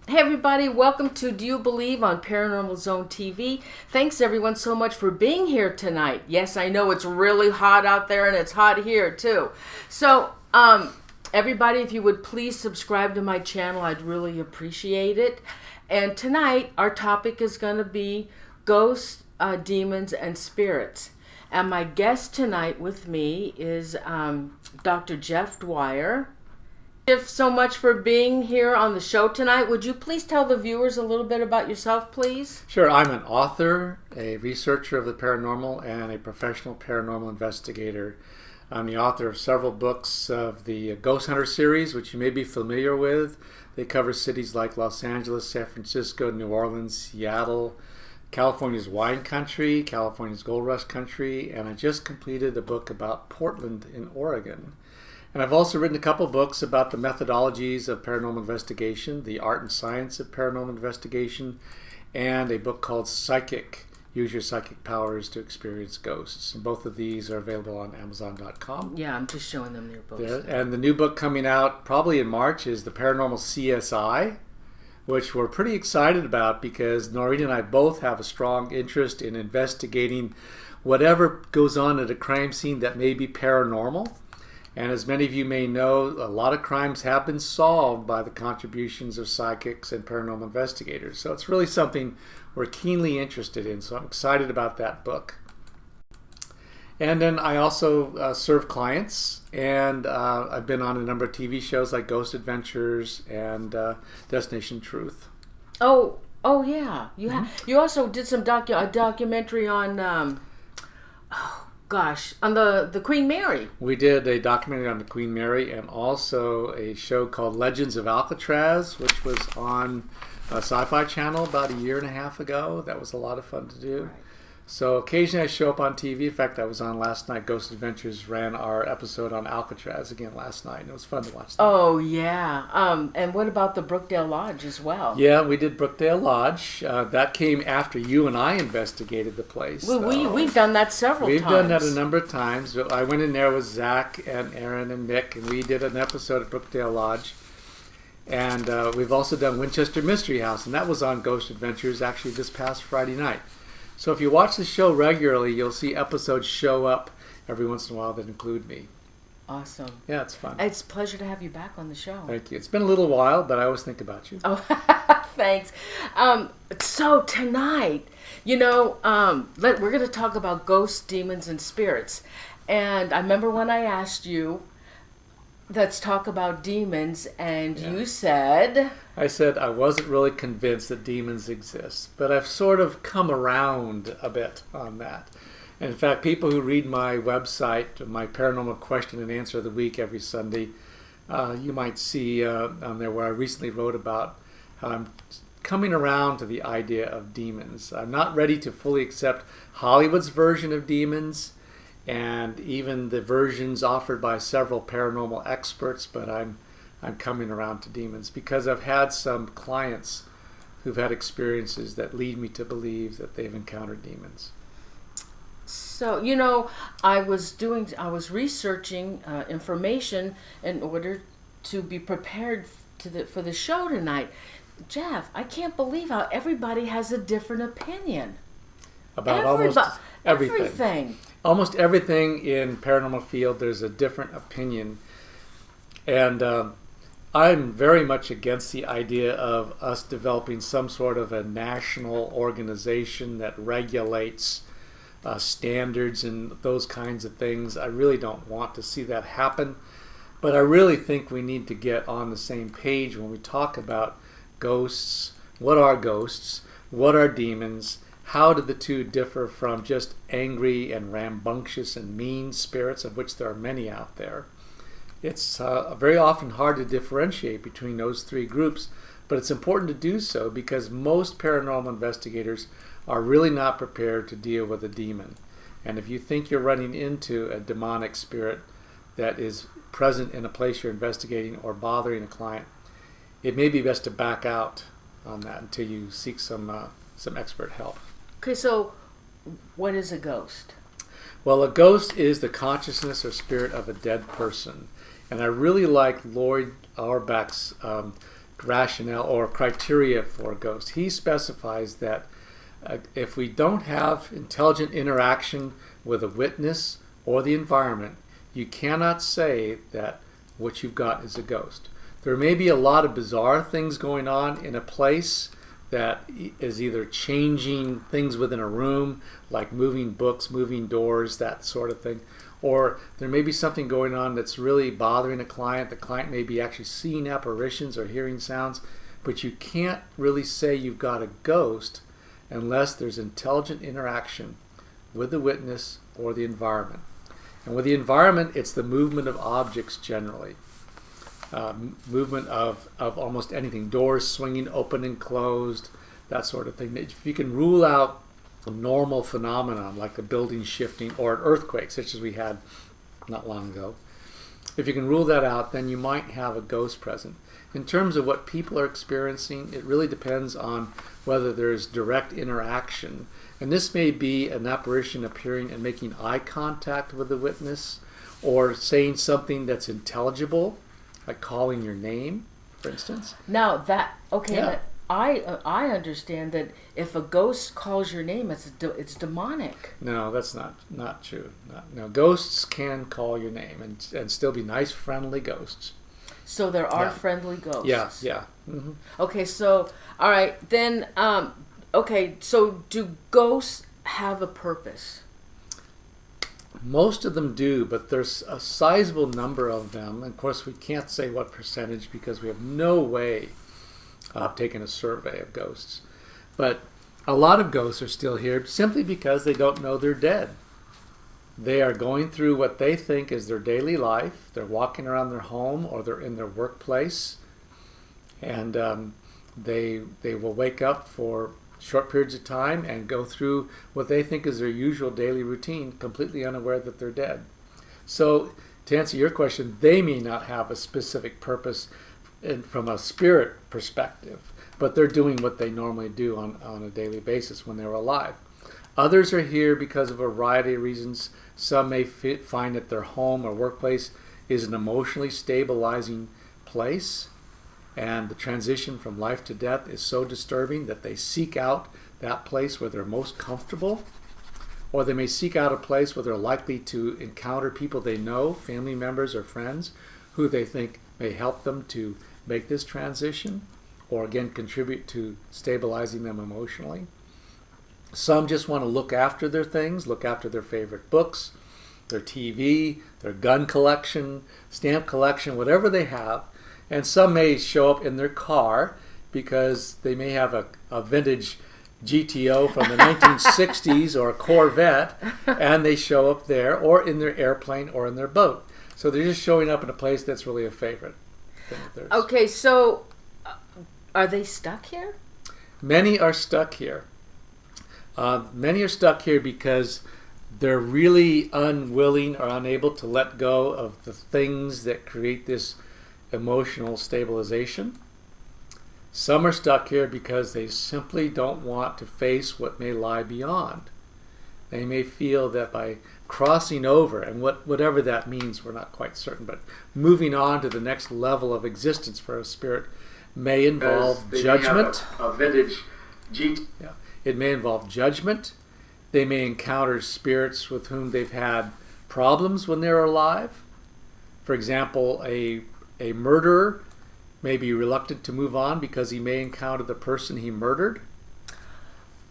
Hey everybody, welcome to Do You Believe on Paranormal Zone TV. Thanks everyone so much for being here tonight. Yes, I know it's really hot out there and it's hot here too. So, everybody, if you would please subscribe to my channel, I'd really appreciate it. And tonight, our topic is going to be ghosts, demons, and spirits. And my guest tonight with me is Dr. Jeff Dwyer. Jeff, so much for being here on the show tonight. Would you please tell the viewers a little bit about yourself, please? Sure. I'm an author, a researcher of the paranormal, and a professional paranormal investigator. I'm the author of several books of the Ghost Hunter series, which you may be familiar with. They cover cities like Los Angeles, San Francisco, New Orleans, Seattle, California's wine country, California's gold rush country, and I just completed a book about Portland in Oregon. And I've also written a couple books about the methodologies of paranormal investigation, the art and science of paranormal investigation, and a book called Psychic, Use Your Psychic Powers to Experience Ghosts. And both of these are available on Amazon.com. Yeah, I'm just showing them your books. And the new book coming out probably in March is the Paranormal CSI, which we're pretty excited about because Noreen and I both have a strong interest in investigating whatever goes on at a crime scene that may be paranormal. And as many of you may know, a lot of crimes have been solved by the contributions of psychics and paranormal investigators. So it's really something we're keenly interested in. So I'm excited about that book. And then I also serve clients, and I've been on a number of TV shows like Ghost Adventures and Destination Truth. Oh yeah. You also did some a documentary on on the Queen Mary. We did a documentary on the Queen Mary and also a show called Legends of Alcatraz, which was on Sci-Fi Channel about a year and a half ago. That was a lot of fun to do. Right. So occasionally I show up on TV. In fact, I was on last night. Ghost Adventures ran our episode on Alcatraz again last night. And it was fun to watch that. Oh, yeah. And what about the Brookdale Lodge as well? Yeah, we did Brookdale Lodge. That came after you and I investigated the place. We've done that several times. We've done that a number of times. I went in there with Zach and Aaron and Nick, and we did an episode of Brookdale Lodge. And we've also done Winchester Mystery House, and that was on Ghost Adventures actually this past Friday night. So if you watch the show regularly, you'll see episodes show up every once in a while that include me. Awesome. Yeah, it's fun. It's a pleasure to have you back on the show. Thank you. It's been a little while, but I always think about you. Oh, thanks. So tonight, we're going to talk about ghosts, demons, and spirits. And I remember when I asked you, let's talk about demons, and you said... I said I wasn't really convinced that demons exist, but I've sort of come around a bit on that. And in fact, people who read my website, my Paranormal Question and Answer of the Week every Sunday, you might see on there where I recently wrote about how I'm coming around to the idea of demons. I'm not ready to fully accept Hollywood's version of demons, and even the versions offered by several paranormal experts, but I'm coming around to demons because I've had some clients who've had experiences that lead me to believe that they've encountered demons. So, I was researching information in order to be prepared for the show tonight. Jeff, I can't believe how everybody has a different opinion. About almost everything. Almost everything in paranormal field, there's a different opinion. And I'm very much against the idea of us developing some sort of a national organization that regulates standards and those kinds of things. I really don't want to see that happen. But I really think we need to get on the same page when we talk about ghosts. What are ghosts? What are demons? How do the two differ from just angry and rambunctious and mean spirits, of which there are many out there? It's very often hard to differentiate between those three groups, but it's important to do so because most paranormal investigators are really not prepared to deal with a demon. And if you think you're running into a demonic spirit that is present in a place you're investigating or bothering a client, it may be best to back out on that until you seek some expert help. Okay, so what is a ghost? Well, a ghost is the consciousness or spirit of a dead person. And I really like Lloyd Auerbach's rationale or criteria for a ghost. He specifies that if we don't have intelligent interaction with a witness or the environment, you cannot say that what you've got is a ghost. There may be a lot of bizarre things going on in a place that is either changing things within a room, like moving books, moving doors, that sort of thing. Or there may be something going on that's really bothering a client. The client may be actually seeing apparitions or hearing sounds, but you can't really say you've got a ghost unless there's intelligent interaction with the witness or the environment. And with the environment, it's the movement of objects generally. Movement of almost anything, doors swinging open and closed, that sort of thing. If you can rule out a normal phenomenon like a building shifting or an earthquake, such as we had not long ago, if you can rule that out, then you might have a ghost present. In terms of what people are experiencing, it really depends on whether there's direct interaction. And this may be an apparition appearing and making eye contact with the witness, or saying something that's intelligible, like calling your name, for instance. Now that, okay, yeah. I understand that if a ghost calls your name, it's demonic. No, that's not true. No, ghosts can call your name and still be nice, friendly ghosts. So there are friendly ghosts. Yeah. Mm-hmm. Okay, so all right then. Okay, so do ghosts have a purpose? Most of them do, but there's a sizable number of them. Of course, we can't say what percentage because we have no way of taking a survey of ghosts. But a lot of ghosts are still here simply because they don't know they're dead. They are going through what they think is their daily life. They're walking around their home or they're in their workplace. And they will wake up for short periods of time and go through what they think is their usual daily routine, completely unaware that they're dead. So to answer your question, they may not have a specific purpose from a spirit perspective, but they're doing what they normally do on a daily basis when they're alive. Others are here because of a variety of reasons. Some may find that their home or workplace is an emotionally stabilizing place, and the transition from life to death is so disturbing that they seek out that place where they're most comfortable, or they may seek out a place where they're likely to encounter people they know, family members or friends, who they think may help them to make this transition, or again contribute to stabilizing them emotionally. Some just want to look after their things, look after their favorite books, their TV, their gun collection, stamp collection, whatever they have. And some may show up in their car because they may have a vintage GTO from the 1960s or a Corvette, and they show up there, or in their airplane or in their boat. So they're just showing up in a place that's really a favorite thing of theirs. Okay, so are they stuck here? Many are stuck here. Many are stuck here because they're really unwilling or unable to let go of the things that create this emotional stabilization. Some are stuck here because they simply don't want to face what may lie beyond. They may feel that by crossing over, and whatever that means, we're not quite certain, but moving on to the next level of existence for a spirit may involve judgment. It may involve judgment. They may encounter spirits with whom they've had problems when they're alive. For example, a murderer may be reluctant to move on because he may encounter the person he murdered,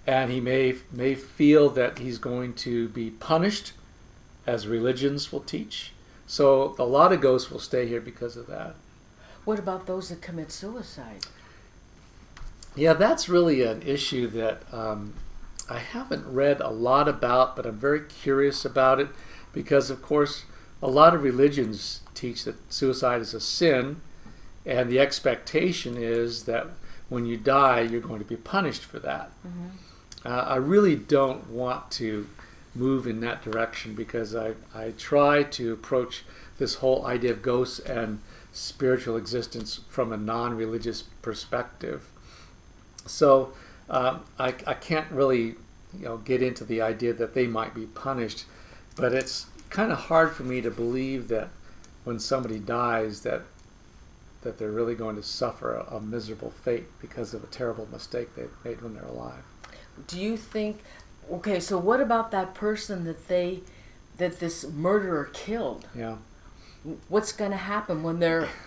and he may feel that he's going to be punished, as religions will teach. So a lot of ghosts will stay here because of that. What about those that commit suicide? Yeah, that's really an issue that I haven't read a lot about, but I'm very curious about it because, of course, a lot of religions teach that suicide is a sin, and the expectation is that when you die, you're going to be punished for that. Mm-hmm. I really don't want to move in that direction because I try to approach this whole idea of ghosts and spiritual existence from a non-religious perspective. So I can't really get into the idea that they might be punished, but it's kind of hard for me to believe that when somebody dies that that they're really going to suffer a miserable fate because of a terrible mistake they made when they're alive. Do you think, okay, so what about that person that this murderer killed? Yeah. What's going to happen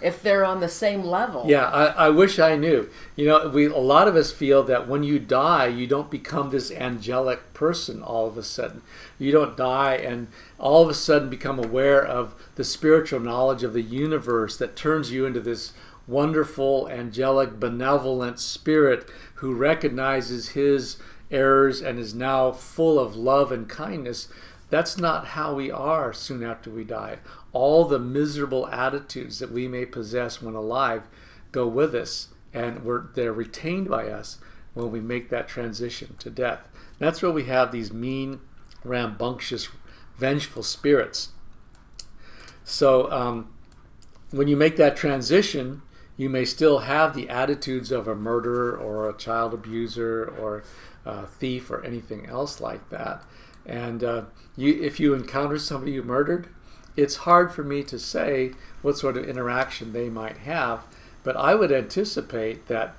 if they're on the same level? Yeah, I wish I knew. A lot of us feel that when you die, you don't become this angelic person all of a sudden. You don't die and all of a sudden become aware of the spiritual knowledge of the universe that turns you into this wonderful, angelic, benevolent spirit who recognizes his errors and is now full of love and kindness. That's not how we are soon after we die. All the miserable attitudes that we may possess when alive go with us, and they're retained by us when we make that transition to death. That's where we have these mean, rambunctious, vengeful spirits. So when you make that transition, you may still have the attitudes of a murderer or a child abuser or a thief or anything else like that. And if you encounter somebody you murdered, it's hard for me to say what sort of interaction they might have, but I would anticipate that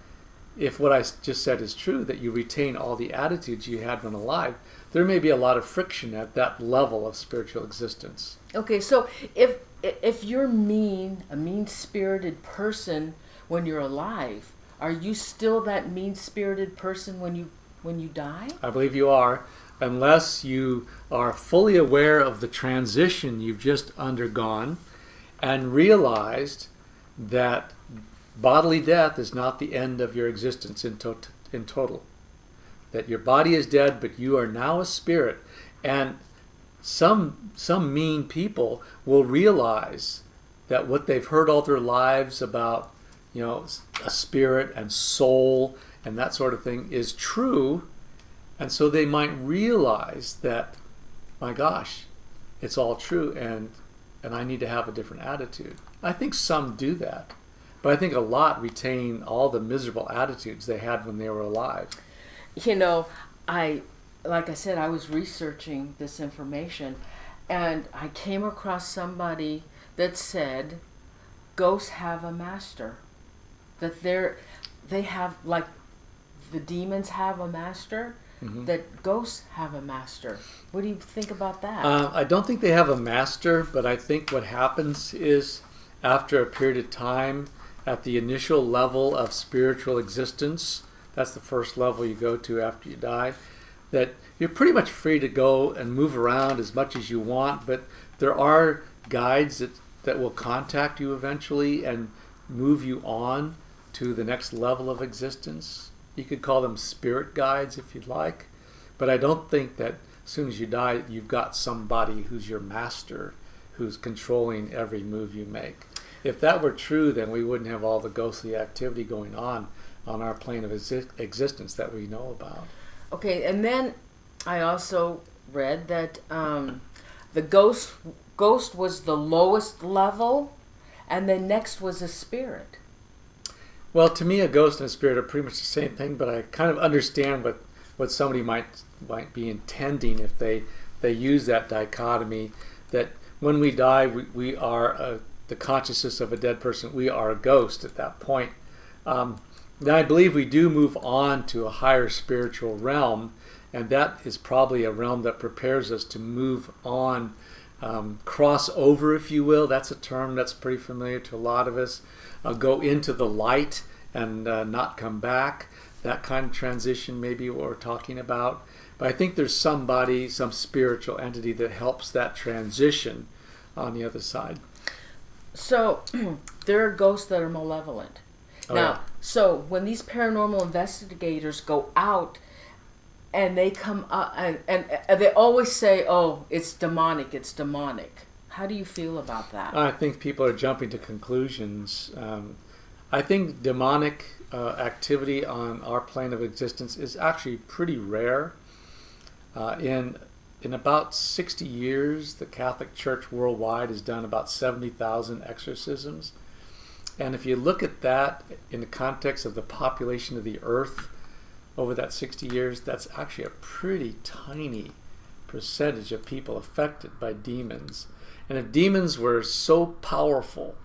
if what I just said is true, that you retain all the attitudes you had when alive, there may be a lot of friction at that level of spiritual existence. Okay, so if you're a mean-spirited person when you're alive, are you still that mean-spirited person when you die? I believe you are. Unless you are fully aware of the transition you've just undergone and realized that bodily death is not the end of your existence in total. That your body is dead, but you are now a spirit. And some mean people will realize that what they've heard all their lives about, a spirit and soul and that sort of thing is true. And so they might realize that, my gosh, it's all true and I need to have a different attitude. I think some do that, but I think a lot retain all the miserable attitudes they had when they were alive. Like I said, I was researching this information and I came across somebody that said ghosts have a master. That they have, like the demons have a master. Mm-hmm. That ghosts have a master. What do you think about that? I don't think they have a master, but I think what happens is after a period of time, at the initial level of spiritual existence, that's the first level you go to after you die, that you're pretty much free to go and move around as much as you want, but there are guides that will contact you eventually and move you on to the next level of existence. You could call them spirit guides if you'd like, but I don't think that as soon as you die, you've got somebody who's your master, who's controlling every move you make. If that were true, then we wouldn't have all the ghostly activity going on our plane of existence that we know about. Okay, and then I also read that the ghost was the lowest level, and then next was a spirit. Well, to me, a ghost and a spirit are pretty much the same thing, but I kind of understand what somebody might be intending if they use that dichotomy, that when we die, we are the consciousness of a dead person. We are a ghost at that point. Now, I believe we do move on to a higher spiritual realm, and that is probably a realm that prepares us to move on, cross over, if you will. That's a term that's pretty familiar to a lot of us. Go into the light and not come back. That kind of transition may be what we're talking about. But I think there's some spiritual entity that helps that transition on the other side. So there are ghosts that are malevolent. So when these paranormal investigators go out and they come up and they always say, oh, it's demonic, it's demonic. How do you feel about that? I think people are jumping to conclusions. I think demonic activity on our plane of existence is actually pretty rare. In about 60 years, the Catholic Church worldwide has done about 70,000 exorcisms. And if you look at that in the context of the population of the earth over that 60 years, that's actually a pretty tiny percentage of people affected by demons. And if demons were so powerful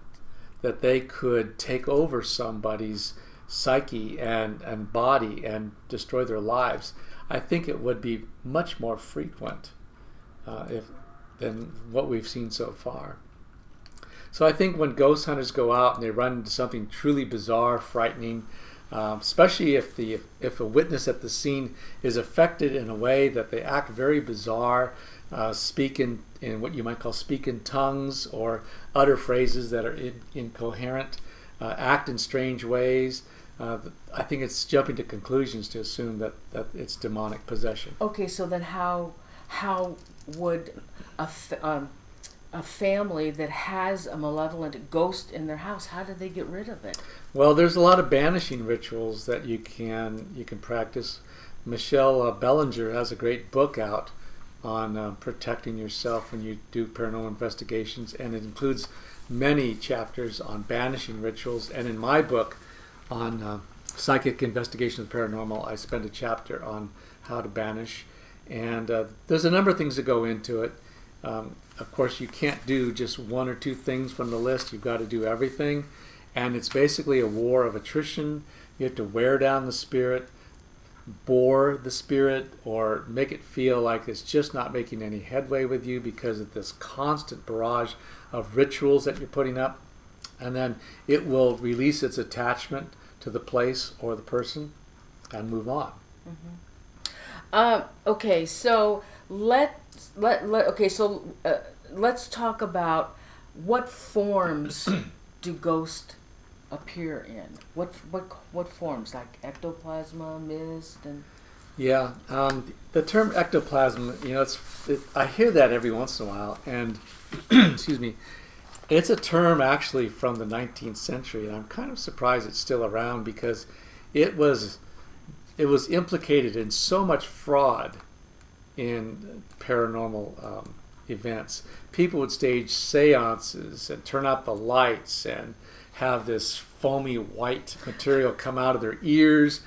that they could take over somebody's psyche and body and destroy their lives, I think it would be much more frequent than what we've seen so far. So I think when ghost hunters go out and they run into something truly bizarre, frightening, especially if a witness at the scene is affected in a way that they act very bizarre, speak in what you might call speak in tongues, or utter phrases that are incoherent, act in strange ways, I think it's jumping to conclusions to assume that it's demonic possession. Okay, so then how would a family that has a malevolent ghost in their house, how do they get rid of it? Well, there's a lot of banishing rituals that you can practice. Michelle Bellinger has a great book out on protecting yourself when you do paranormal investigations, and it includes many chapters on banishing rituals. And in my book on psychic investigation of the paranormal, I spend a chapter on how to banish. And there's a number of things that go into it. Of course, you can't do just one or two things from the list. You've got to do everything. And it's basically a war of attrition. You have to wear down the spirit, bore the spirit, or make it feel like it's just not making any headway with you because of this constant barrage of rituals that you're putting up. And then it will release its attachment to the place or the person and move on. Mm-hmm. Okay, so let's talk about what forms do ghosts appear in. What forms, like ectoplasm, mist, and yeah, the term ectoplasm, I hear that every once in a while, and excuse me, it's a term actually from the 19th century, and I'm kind of surprised it's still around because it was implicated in so much fraud in paranormal events. People would stage seances and turn out the lights and have this foamy white material come out of their ears,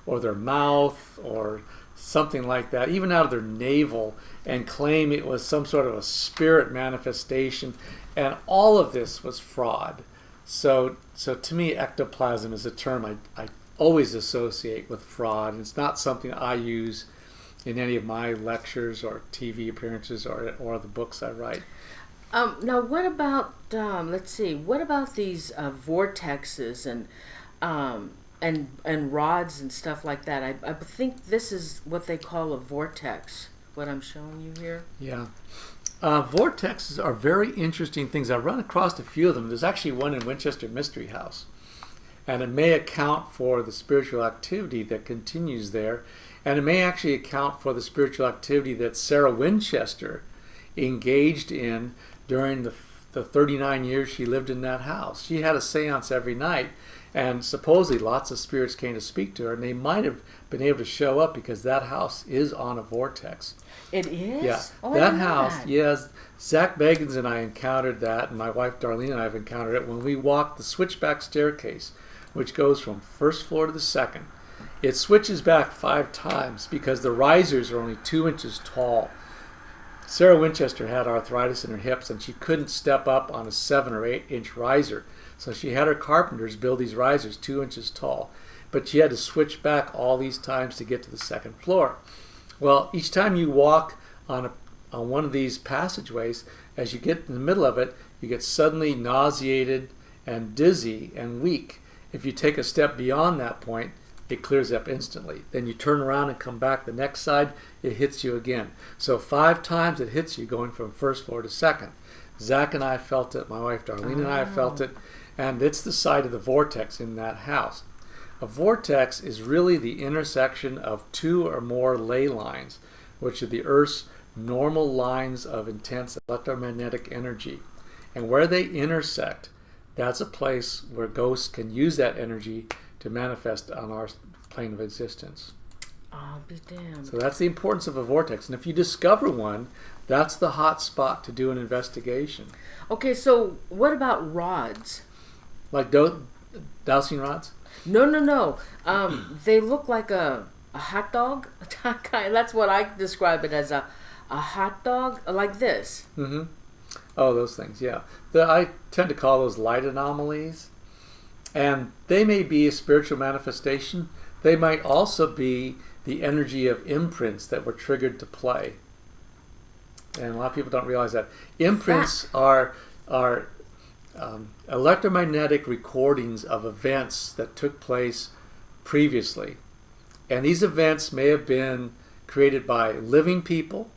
or their mouth, or something like that, even out of their navel, and claim it was some sort of a spirit manifestation. And all of this was fraud. So to me, ectoplasm is a term I always associate with fraud. And it's not something I use in any of my lectures or TV appearances or the books I write. Now, what about what about these vortexes and rods and stuff like that? I think this is what they call a vortex, what I'm showing you here. Yeah. Vortexes are very interesting things. I've run across a few of them. There's actually one in Winchester Mystery House. And it may account for the spiritual activity that continues there. And it may actually account for the spiritual activity that Sarah Winchester engaged in during the 39 years she lived in that house. She had a seance every night, and supposedly lots of spirits came to speak to her, and they might have been able to show up because that house is on a vortex. It is? Yeah. Oh, that house, yes. Zach Bagans and I encountered that, and my wife Darlene and I have encountered it when we walked the switchback staircase, which goes from first floor to the second. It switches back 5 times because the risers are only 2 inches tall. Sarah Winchester had arthritis in her hips, and she couldn't step up on a 7 or 8 inch riser. So she had her carpenters build these risers 2 inches tall. But she had to switch back all these times to get to the second floor. Well, each time you walk on one of these passageways, as you get in the middle of it, you get suddenly nauseated and dizzy and weak. If you take a step beyond that point, it clears up instantly. Then you turn around and come back the next side, it hits you again. So 5 times it hits you going from first floor to second. Zach and I felt it, my wife Darlene and I felt it, and it's the side of the vortex in that house. A vortex is really the intersection of 2 or more ley lines, which are the Earth's normal lines of intense electromagnetic energy. And where they intersect, that's a place where ghosts can use that energy to manifest on our plane of existence. I'll be damned. So that's the importance of a vortex. And if you discover one, that's the hot spot to do an investigation. Okay, so what about rods? Like dowsing rods? No. They look like a hot dog. That's what I describe it as, a hot dog, like this. Mm-hmm. Oh, those things, yeah. I tend to call those light anomalies. And they may be a spiritual manifestation. They might also be the energy of imprints that were triggered to play. And a lot of people don't realize that. Imprints are electromagnetic recordings of events that took place previously. And these events may have been created by living people.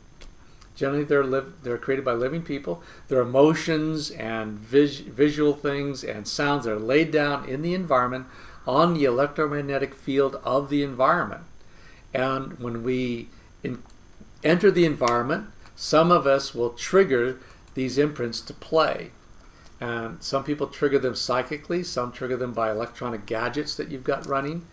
Generally, they're created by living people. Their emotions and visual things and sounds are laid down in the environment on the electromagnetic field of the environment. And when we enter the environment, some of us will trigger these imprints to play. And some people trigger them psychically, some trigger them by electronic gadgets that you've got running,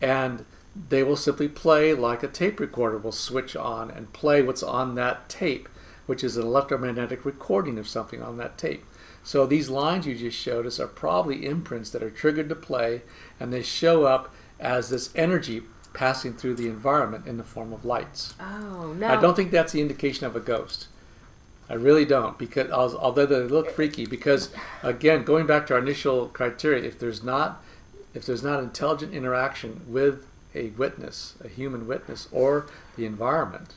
and they will simply play like a tape recorder will switch on and play what's on that tape, which is an electromagnetic recording of something on that tape. So these lines you just showed us are probably imprints that are triggered to play, and they show up as this energy passing through the environment in the form of lights. Oh, no. I don't think that's the indication of a ghost. I really don't, because although they look freaky, because again, going back to our initial criteria, if there's not intelligent interaction with a witness, a human witness, or the environment,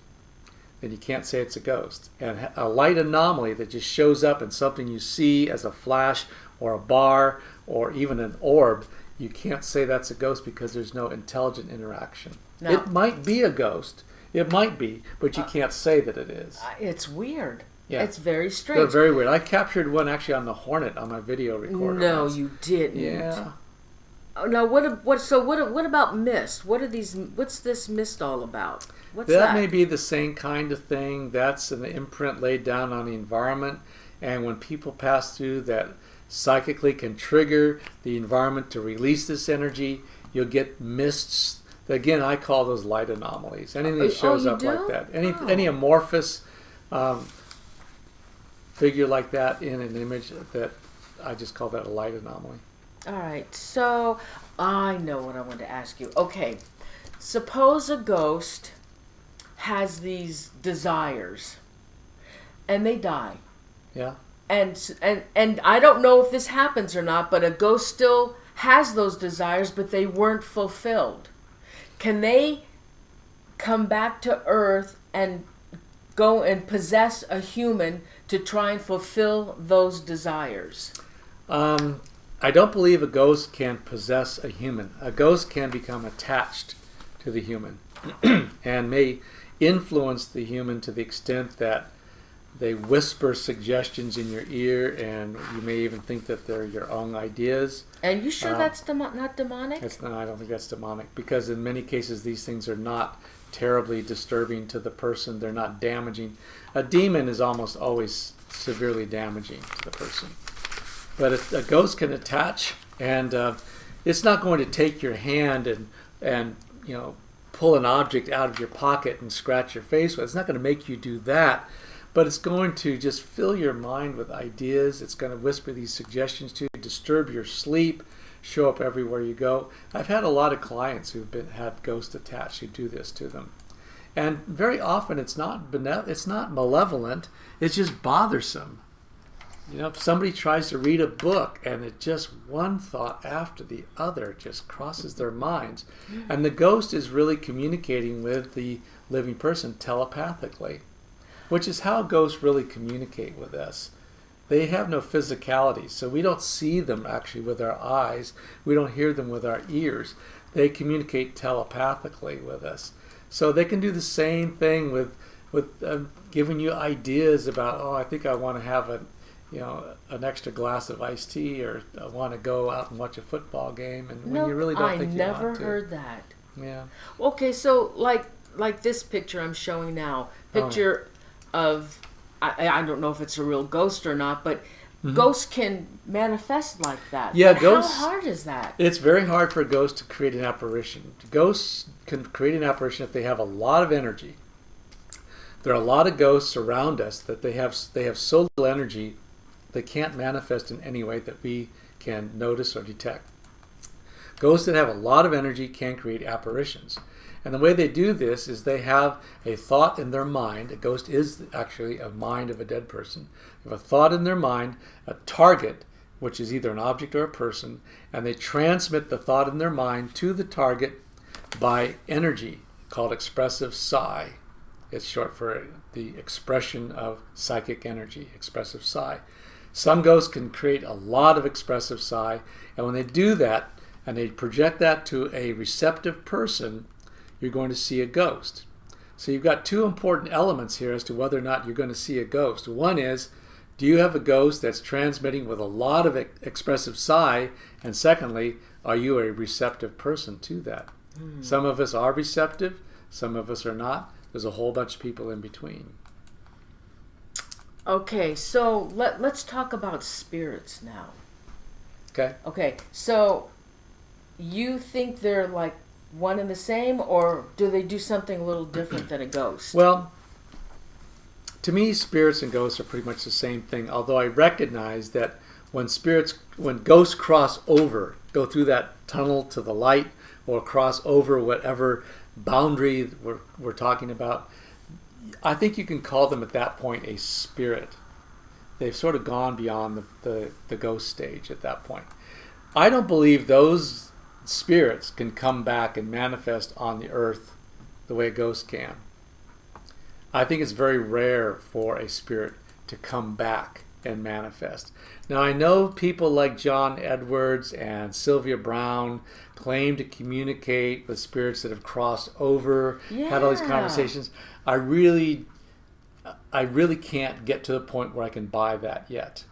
then you can't say it's a ghost. And a light anomaly that just shows up in something you see as a flash or a bar or even an orb, you can't say that's a ghost because there's no intelligent interaction. No. It might be a ghost. It might be, but you can't say that it is. It's weird. Yeah. It's very strange. They're very weird. I captured one actually on the Hornet on my video recorder. No, once. You didn't. Yeah. Now, what about mist? What's this mist all about? What's that? That may be the same kind of thing. That's an imprint laid down on the environment, and when people pass through that psychically can trigger the environment to release this energy, you'll get mists. Again, I call those light anomalies. Anything that shows up like that. Any amorphous figure like that in an image, that I just call that a light anomaly. All right, so I know what I want to ask you. Okay, suppose a ghost has these desires, and they die. Yeah. And I don't know if this happens or not, but a ghost still has those desires, but they weren't fulfilled. Can they come back to Earth and go and possess a human to try and fulfill those desires? I don't believe a ghost can possess a human. A ghost can become attached to the human and may influence the human to the extent that they whisper suggestions in your ear, and you may even think that they're your own ideas. And you sure that's not demonic? I don't think that's demonic, because in many cases these things are not terribly disturbing to the person. They're not damaging. A demon is almost always severely damaging to the person. But a ghost can attach, and it's not going to take your hand and pull an object out of your pocket and scratch your face with. It's not going to make you do that, but it's going to just fill your mind with ideas. It's going to whisper these suggestions to you, disturb your sleep, show up everywhere you go. I've had a lot of clients who've had ghosts attached who do this to them. And very often it's not malevolent, it's just bothersome. If somebody tries to read a book and it just one thought after the other just crosses their minds, and the ghost is really communicating with the living person telepathically, which is how ghosts really communicate with us. They have no physicality, so we don't see them actually with our eyes. We don't hear them with our ears. They communicate telepathically with us. So they can do the same thing with giving you ideas about, I think I want to have an extra glass of iced tea, or I want to go out and watch a football game, and when you really don't think you want to. I never heard that. Yeah. Okay, so like this picture I'm showing now, of, I don't know if it's a real ghost or not, but ghosts can manifest like that. Yeah, but ghosts. How hard is that? It's very hard for a ghost to create an apparition. Ghosts can create an apparition if they have a lot of energy. There are a lot of ghosts around us that they have so little energy they can't manifest in any way that we can notice or detect. Ghosts that have a lot of energy can create apparitions. And the way they do this is they have a thought in their mind. A ghost is actually a mind of a dead person. They have a thought in their mind, a target, which is either an object or a person, and they transmit the thought in their mind to the target by energy called expressive psi. It's short for the expression of psychic energy, expressive psi. Some ghosts can create a lot of expressive psi, and when they do that and they project that to a receptive person, you're going to see a ghost. So you've got two important elements here as to whether or not you're going to see a ghost. One is, do you have a ghost that's transmitting with a lot of expressive psi? And secondly, are you a receptive person to that? Some of us are receptive, some of us are not. There's a whole bunch of people in between. Okay, so let's talk about spirits now. Okay, so you think they're like one and the same, or do they do something a little different than a ghost? Well, to me, spirits and ghosts are pretty much the same thing, although I recognize that when ghosts cross over, go through that tunnel to the light, or cross over whatever boundary we're talking about, I think you can call them at that point a spirit. They've sort of gone beyond the ghost stage at that point. I don't believe those spirits can come back and manifest on the earth the way a ghost can. I think it's very rare for a spirit to come back and manifest. Now, I know people like John Edwards and Sylvia Brown claim to communicate with spirits that have crossed over, had all these conversations. I really can't get to the point where I can buy that yet.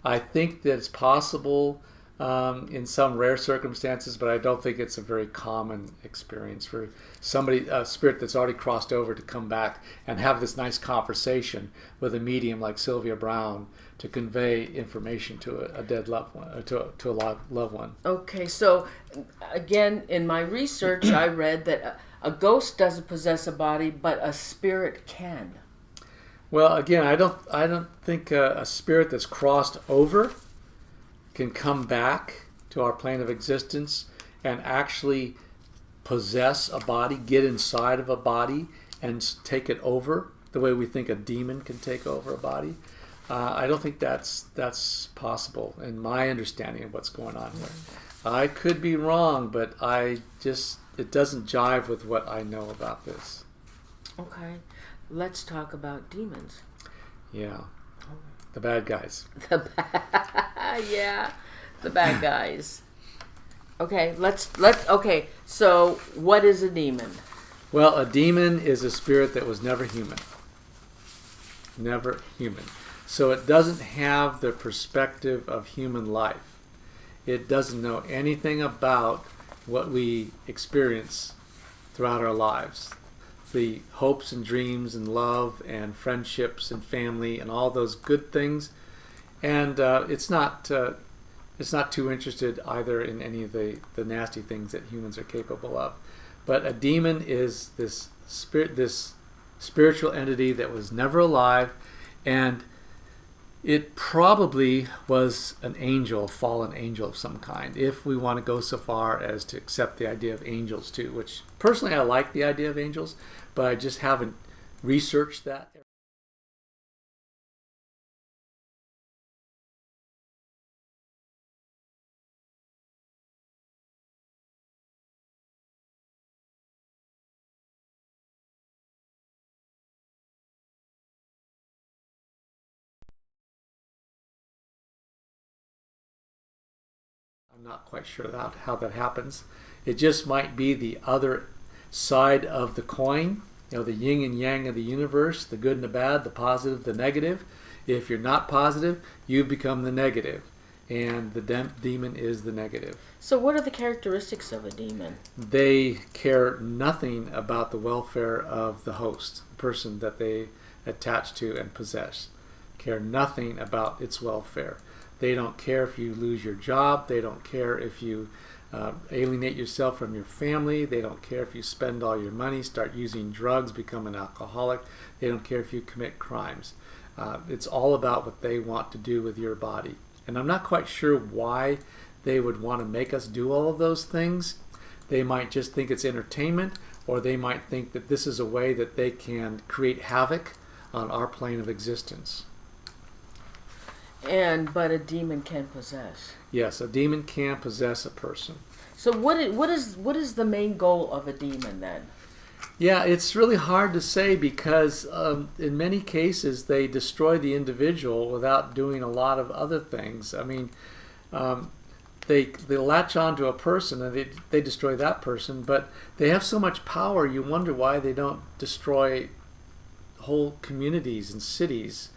I think that it's possible in some rare circumstances, but I don't think it's a very common experience for a spirit that's already crossed over to come back and have this nice conversation with a medium like Sylvia Brown to convey information to a dead loved one, to a loved one. Okay, so again, in my research, I read that a ghost doesn't possess a body, but a spirit can. Well, again, I don't think a spirit that's crossed over can come back to our plane of existence and actually possess a body, get inside of a body and take it over the way we think a demon can take over a body. I don't think that's possible in my understanding of what's going on here. I could be wrong, but it doesn't jive with what I know about this. Okay, let's talk about demons. Yeah, the bad guys. Yeah, the bad guys. Okay, okay, so what is a demon? Well, a demon is a spirit that was never human. Never human. So it doesn't have the perspective of human life. It doesn't know anything about what we experience throughout our lives. The hopes and dreams and love and friendships and family and all those good things. And it's not too interested either in any of the nasty things that humans are capable of. But a demon is this spiritual entity that was never alive, and it probably was an angel, a fallen angel of some kind, if we want to go so far as to accept the idea of angels too, which personally I like the idea of angels, but I just haven't researched that. I'm not quite sure how that happens. It just might be the other side of the coin, the yin and yang of the universe, the good and the bad, the positive, the negative. If you're not positive, you become the negative, and the demon is the negative. So what are the characteristics of a demon? They care nothing about the welfare of the host, the person that they attach to and possess. Care nothing about its welfare. They don't care if you lose your job. They don't care if you alienate yourself from your family. They don't care if you spend all your money, start using drugs, become an alcoholic. They don't care if you commit crimes. It's all about what they want to do with your body. And I'm not quite sure why they would want to make us do all of those things. They might just think it's entertainment, or they might think that this is a way that they can create havoc on our plane of existence. But a demon can possess. Yes, a demon can possess a person. So what is the main goal of a demon then? Yeah, it's really hard to say because in many cases they destroy the individual without doing a lot of other things. I mean, they latch onto a person and they destroy that person, but they have so much power you wonder why they don't destroy whole communities and cities.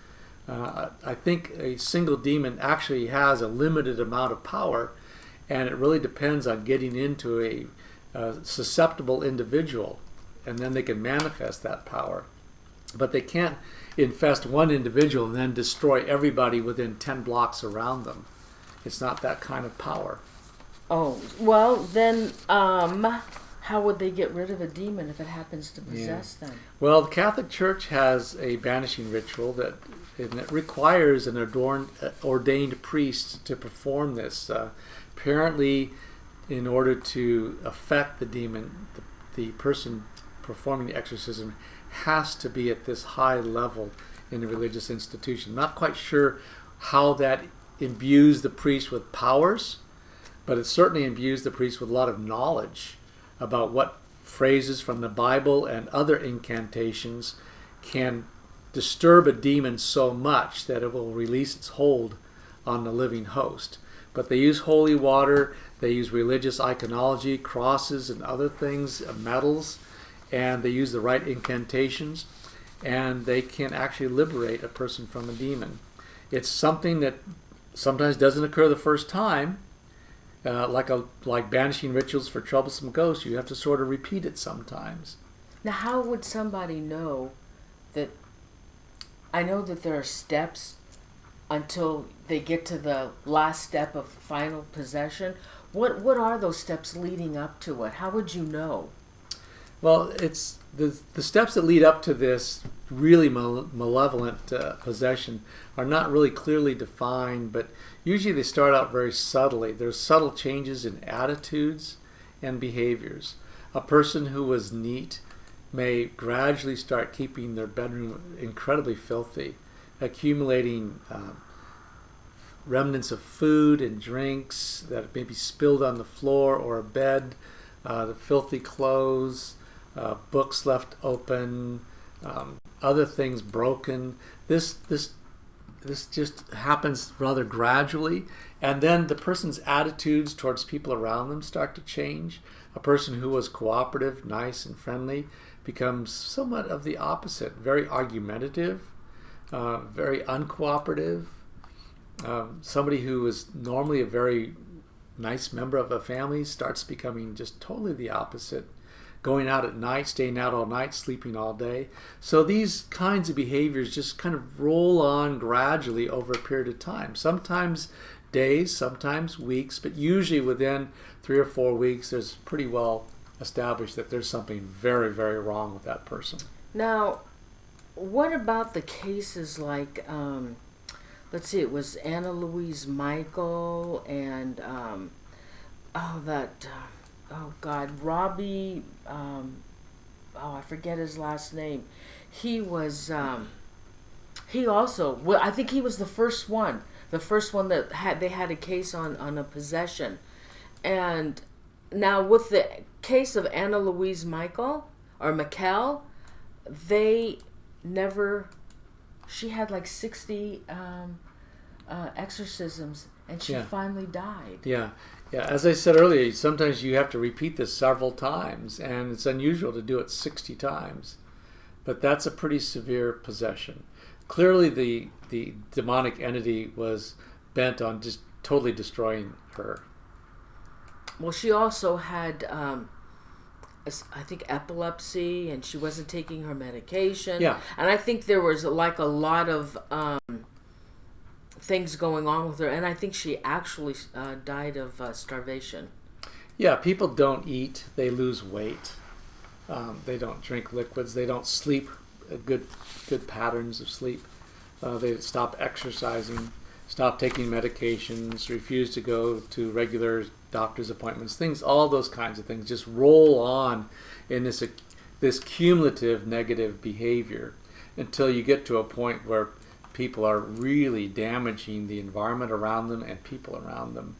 I think a single demon actually has a limited amount of power, and it really depends on getting into a susceptible individual, and then they can manifest that power. But they can't infest one individual and then destroy everybody within 10 blocks around them. It's not that kind of power. Oh, well, then how would they get rid of a demon if it happens to possess them? Well, the Catholic Church has a banishing ritual that it requires an ordained priest to perform this. Apparently, in order to affect the demon, the person performing the exorcism has to be at this high level in a religious institution. Not quite sure how that imbues the priest with powers, but it certainly imbues the priest with a lot of knowledge about what phrases from the Bible and other incantations can disturb a demon so much that it will release its hold on the living host. But they use holy water, they use religious iconology, crosses and other things, medals, and they use the right incantations, and they can actually liberate a person from a demon. It's something that sometimes doesn't occur the first time, like banishing rituals for troublesome ghosts. You have to sort of repeat it sometimes. Now, how would somebody know that? I know that there are steps until they get to the last step of final possession. What are those steps leading up to it? How would you know? Well, it's the steps that lead up to this really malevolent possession are not really clearly defined, but usually they start out very subtly. There's subtle changes in attitudes and behaviors. A person who was neat may gradually start keeping their bedroom incredibly filthy, accumulating remnants of food and drinks that may be spilled on the floor or a bed, the filthy clothes, books left open, other things broken. This just happens rather gradually, and then the person's attitudes towards people around them start to change. A person who was cooperative, nice, and friendly becomes somewhat of the opposite, very argumentative, very uncooperative. Somebody who was normally a very nice member of a family starts becoming just totally the opposite, going out at night, staying out all night, sleeping all day. So these kinds of behaviors just kind of roll on gradually over a period of time. Sometimes days, sometimes weeks, but usually within 3 or 4 weeks, there's pretty well established that there's something very, very wrong with that person. Now, what about the cases like, let's see, it was Anna Louise Michael and, Robbie, I forget his last name. He was, he also, well, I think he was the first one that they had a case on a possession. And now with the case of Anna Louise Michael, she had like 60 exorcisms, and she finally died. Yeah. As I said earlier, sometimes you have to repeat this several times, and it's unusual to do it 60 times. But that's a pretty severe possession. Clearly, the demonic entity was bent on just totally destroying her. Well, she also had, I think, epilepsy, and she wasn't taking her medication. Yeah. And I think there was like a lot of things going on with her, and I think she actually died of starvation. Yeah, people don't eat, they lose weight. They don't drink liquids, they don't sleep good patterns of sleep. They stop exercising, stop taking medications, refuse to go to regular doctor's appointments, things, all those kinds of things just roll on in this cumulative negative behavior until you get to a point where people are really damaging the environment around them and people around them.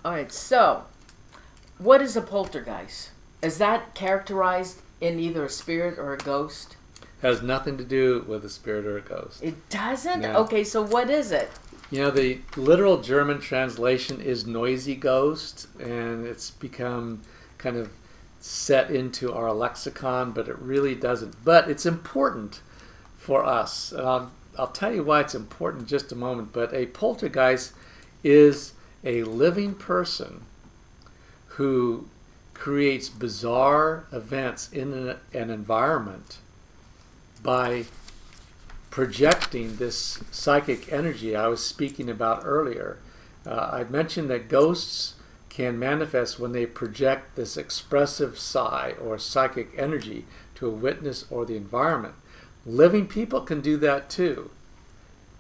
All right, so what is a poltergeist? Is that characterized in either a spirit or a ghost? Has nothing to do with a spirit or a ghost. It doesn't? No. Okay, so what is it? You know, the literal German translation is noisy ghost, and it's become kind of set into our lexicon, but it really doesn't. But it's important for us. I'll tell you why it's important in just a moment, but a poltergeist is a living person who creates bizarre events in an environment by projecting this psychic energy I was speaking about earlier. I mentioned that ghosts can manifest when they project this expressive psi or psychic energy to a witness or the environment. Living people can do that too.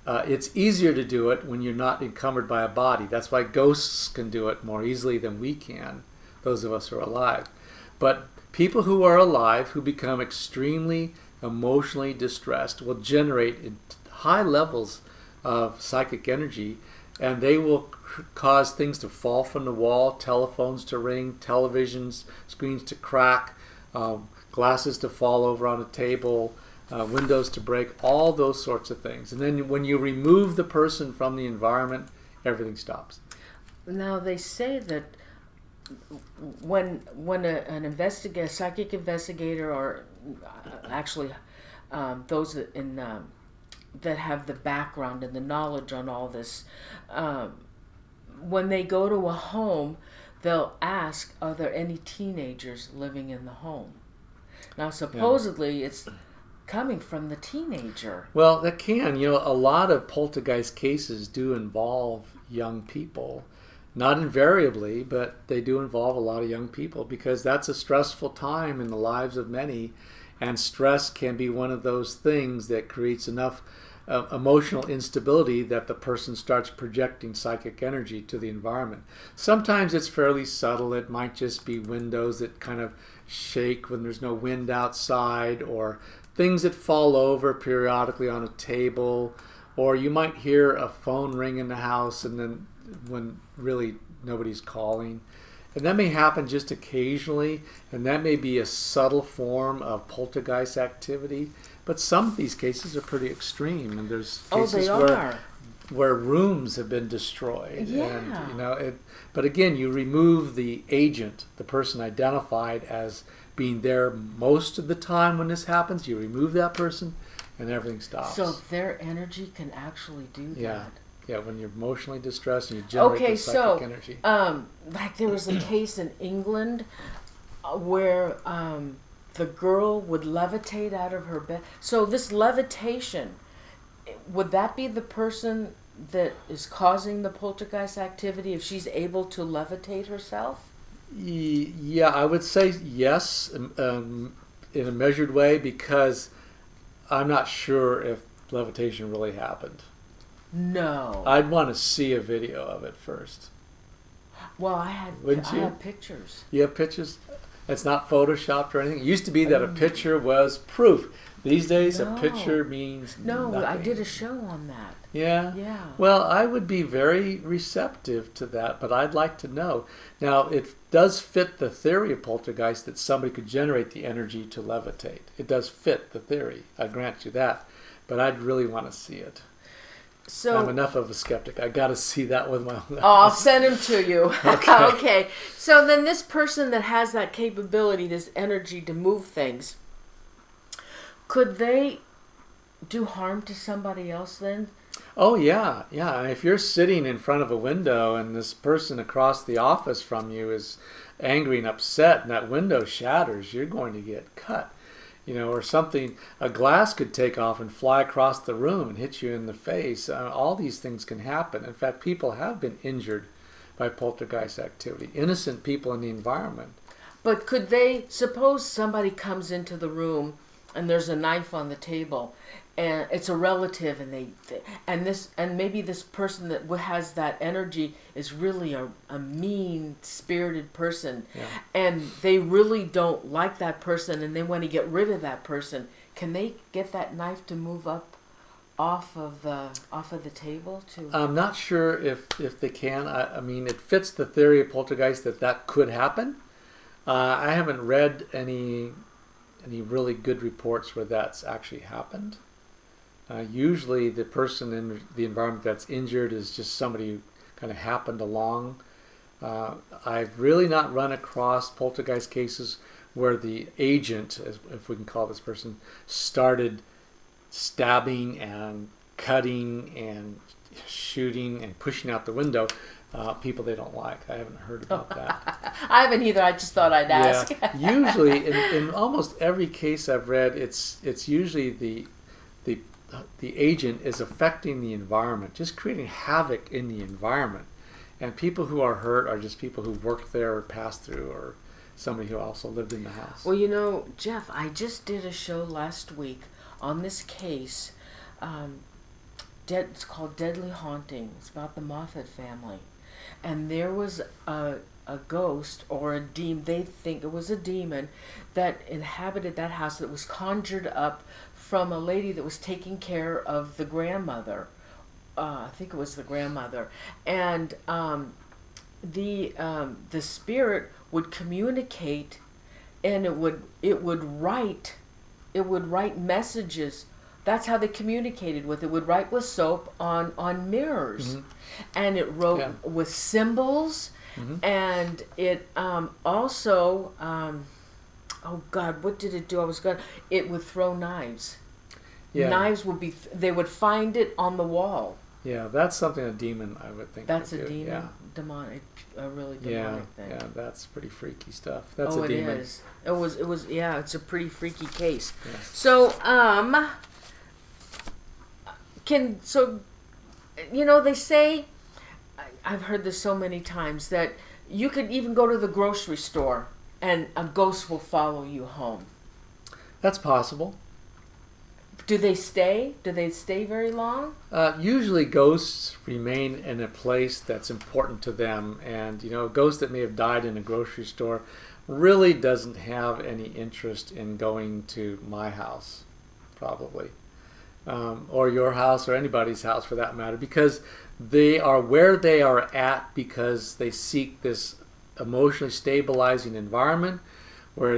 It's easier to do it when you're not encumbered by a body. That's why ghosts can do it more easily than we can, those of us who are alive. But people who are alive who become extremely emotionally distressed will generate high levels of psychic energy, and they will cause things to fall from the wall, telephones to ring, televisions, screens to crack, glasses to fall over on a table, windows to break, all those sorts of things. And then when you remove the person from the environment, everything stops. Now they say that when a psychic investigator, or actually those that have the background and the knowledge on all this, when they go to a home, they'll ask, are there any teenagers living in the home? Now supposedly it's coming from the teenager. Well, that can. You know, a lot of poltergeist cases do involve young people. Not invariably, but they do involve a lot of young people because that's a stressful time in the lives of many, and stress can be one of those things that creates enough emotional instability that the person starts projecting psychic energy to the environment. Sometimes it's fairly subtle. It might just be windows that kind of shake when there's no wind outside, or things that fall over periodically on a table, or you might hear a phone ring in the house and then when really nobody's calling. And that may happen just occasionally, and that may be a subtle form of poltergeist activity. But some of these cases are pretty extreme, and there's cases where rooms have been destroyed. Yeah. And, you know, but again, you remove the agent, the person identified as being there most of the time when this happens. You remove that person, and everything stops. So their energy can actually do that. Yeah, when you're emotionally distressed and you generate the psychic energy. Like there was a case in England where the girl would levitate out of her bed. So this levitation, would that be the person that is causing the poltergeist activity if she's able to levitate herself? Yeah, I would say yes, in a measured way, because I'm not sure if levitation really happened. No. I'd want to see a video of it first. Well, I had pictures. You have pictures? It's not photoshopped or anything? It used to be that a picture was proof. These days, a picture means nothing. I did a show on that. Yeah? Yeah. Well, I would be very receptive to that, but I'd like to know. Now, it does fit the theory of poltergeist that somebody could generate the energy to levitate. It does fit the theory. I grant you that. But I'd really want to see it. So I'm enough of a skeptic. I got to see that with my own eyes. Oh, I'll send him to you. Okay. Okay. So then this person that has that capability, this energy to move things, could they do harm to somebody else then? Oh, yeah. Yeah. If you're sitting in front of a window and this person across the office from you is angry and upset and that window shatters, you're going to get cut. You know, or something, a glass could take off and fly across the room and hit you in the face. All these things can happen. In fact, people have been injured by poltergeist activity, innocent people in the environment. But could they, suppose somebody comes into the room and there's a knife on the table, and it's a relative, and maybe this person that has that energy is really a mean-spirited person, and they really don't like that person, and they want to get rid of that person. Can they get that knife to move up off of the table too? I'm not sure if they can. I mean, it fits the theory of poltergeist that could happen. I haven't read any really good reports where that's actually happened. Usually the person in the environment that's injured is just somebody who kind of happened along. I've really not run across poltergeist cases where the agent, if we can call this person, started stabbing and cutting and shooting and pushing out the window people they don't like. I haven't heard about that. I haven't either. I just thought I'd ask. Usually, in almost every case I've read, it's usually the agent is affecting the environment, just creating havoc in the environment. And people who are hurt are just people who worked there or passed through, or somebody who also lived in the house. Well, you know, Jeff, I just did a show last week on this case. It's called Deadly Haunting. It's about the Moffat family. And there was a ghost or a demon, they think it was a demon, that inhabited that house, that was conjured up from a lady that was taking care of the grandmother. I think it was the grandmother. And the spirit would communicate, and it would write messages. That's how they communicated with it. Would write with soap on mirrors, and it wrote with symbols, and it also oh God, what did it do? It would throw knives. Yeah. Knives would be. They would find it on the wall. Yeah, that's something a demon, I would think. That's a demon, demonic, a really demonic thing. Yeah, that's pretty freaky stuff. That's a demon. It is. It was. Yeah, it's a pretty freaky case. Yeah. So, they say, I've heard this so many times, that you could even go to the grocery store and a ghost will follow you home. That's possible. Do they stay? Do they stay very long? Usually ghosts remain in a place that's important to them. And, a ghost that may have died in a grocery store really doesn't have any interest in going to my house, probably. Or your house, or anybody's house for that matter, because they are where they are at because they seek this emotionally stabilizing environment where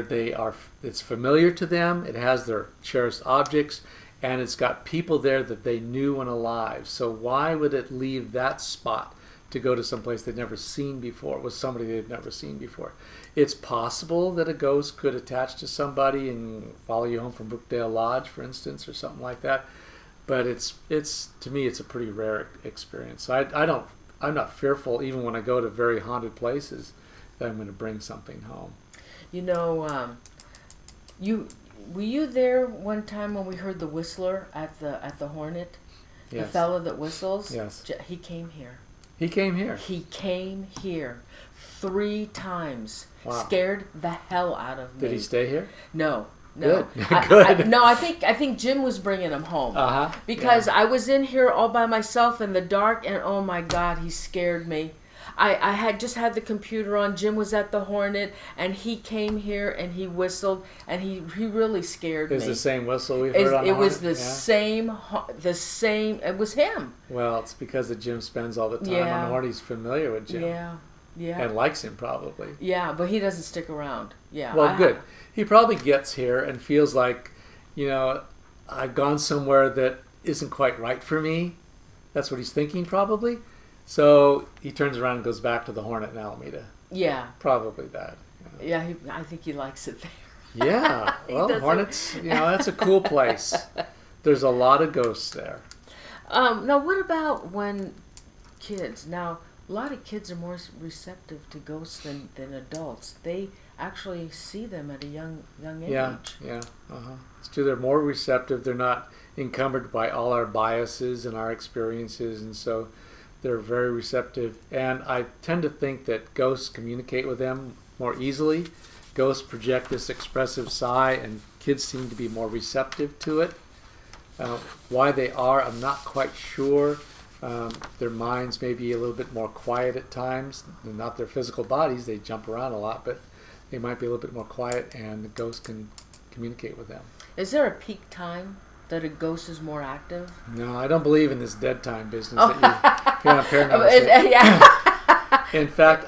it's familiar to them, it has their cherished objects, and it's got people there that they knew when alive. So why would it leave that spot to go to someplace they'd never seen before, with somebody they'd never seen before? It's possible that a ghost could attach to somebody and follow you home from Brookdale Lodge, for instance, or something like that. But it's to me, it's a pretty rare experience. So I'm not fearful, even when I go to very haunted places, that I'm going to bring something home. Were you there one time when we heard the whistler at the Hornet? Yes. The fellow that whistles? Yes. He came here. He came here? He came here 3 times. Wow. Scared the hell out of me. Did he stay here? No. Good. Good. I think Jim was bringing him home. Because I was in here all by myself in the dark, and oh my God, he scared me. I had just had the computer on. Jim was at the Hornet, and he came here and he whistled, and he really scared me. It was the same whistle we heard on the Hornet? It was the same. It was him. Well, it's because that Jim spends all the time on the Hornet. He's familiar with Jim. Yeah. And likes him, probably. Yeah, but he doesn't stick around. Yeah. Well, good. He probably gets here and feels like, I've gone somewhere that isn't quite right for me. That's what he's thinking, probably. So he turns around and goes back to the Hornet in Alameda. Yeah. Probably that. Yeah, I think he likes it there. Yeah. Well, Hornets, that's a cool place. There's a lot of ghosts there. Now, what about when kids? Now, a lot of kids are more receptive to ghosts than adults. They actually see them at a young age. Yeah. It's true. They're more receptive. They're not encumbered by all our biases and our experiences, and so they're very receptive. And I tend to think that ghosts communicate with them more easily ghosts project this expressive side, and kids seem to be more receptive to it. Why they are, I'm not quite sure. Their minds may be a little bit more quiet at times. Not their physical bodies, they jump around a lot, but they might be a little bit more quiet, and the ghost can communicate with them. Is there a peak time that a ghost is more active? No, I don't believe in this dead time business that you hear on Paranormal. Yeah. In fact,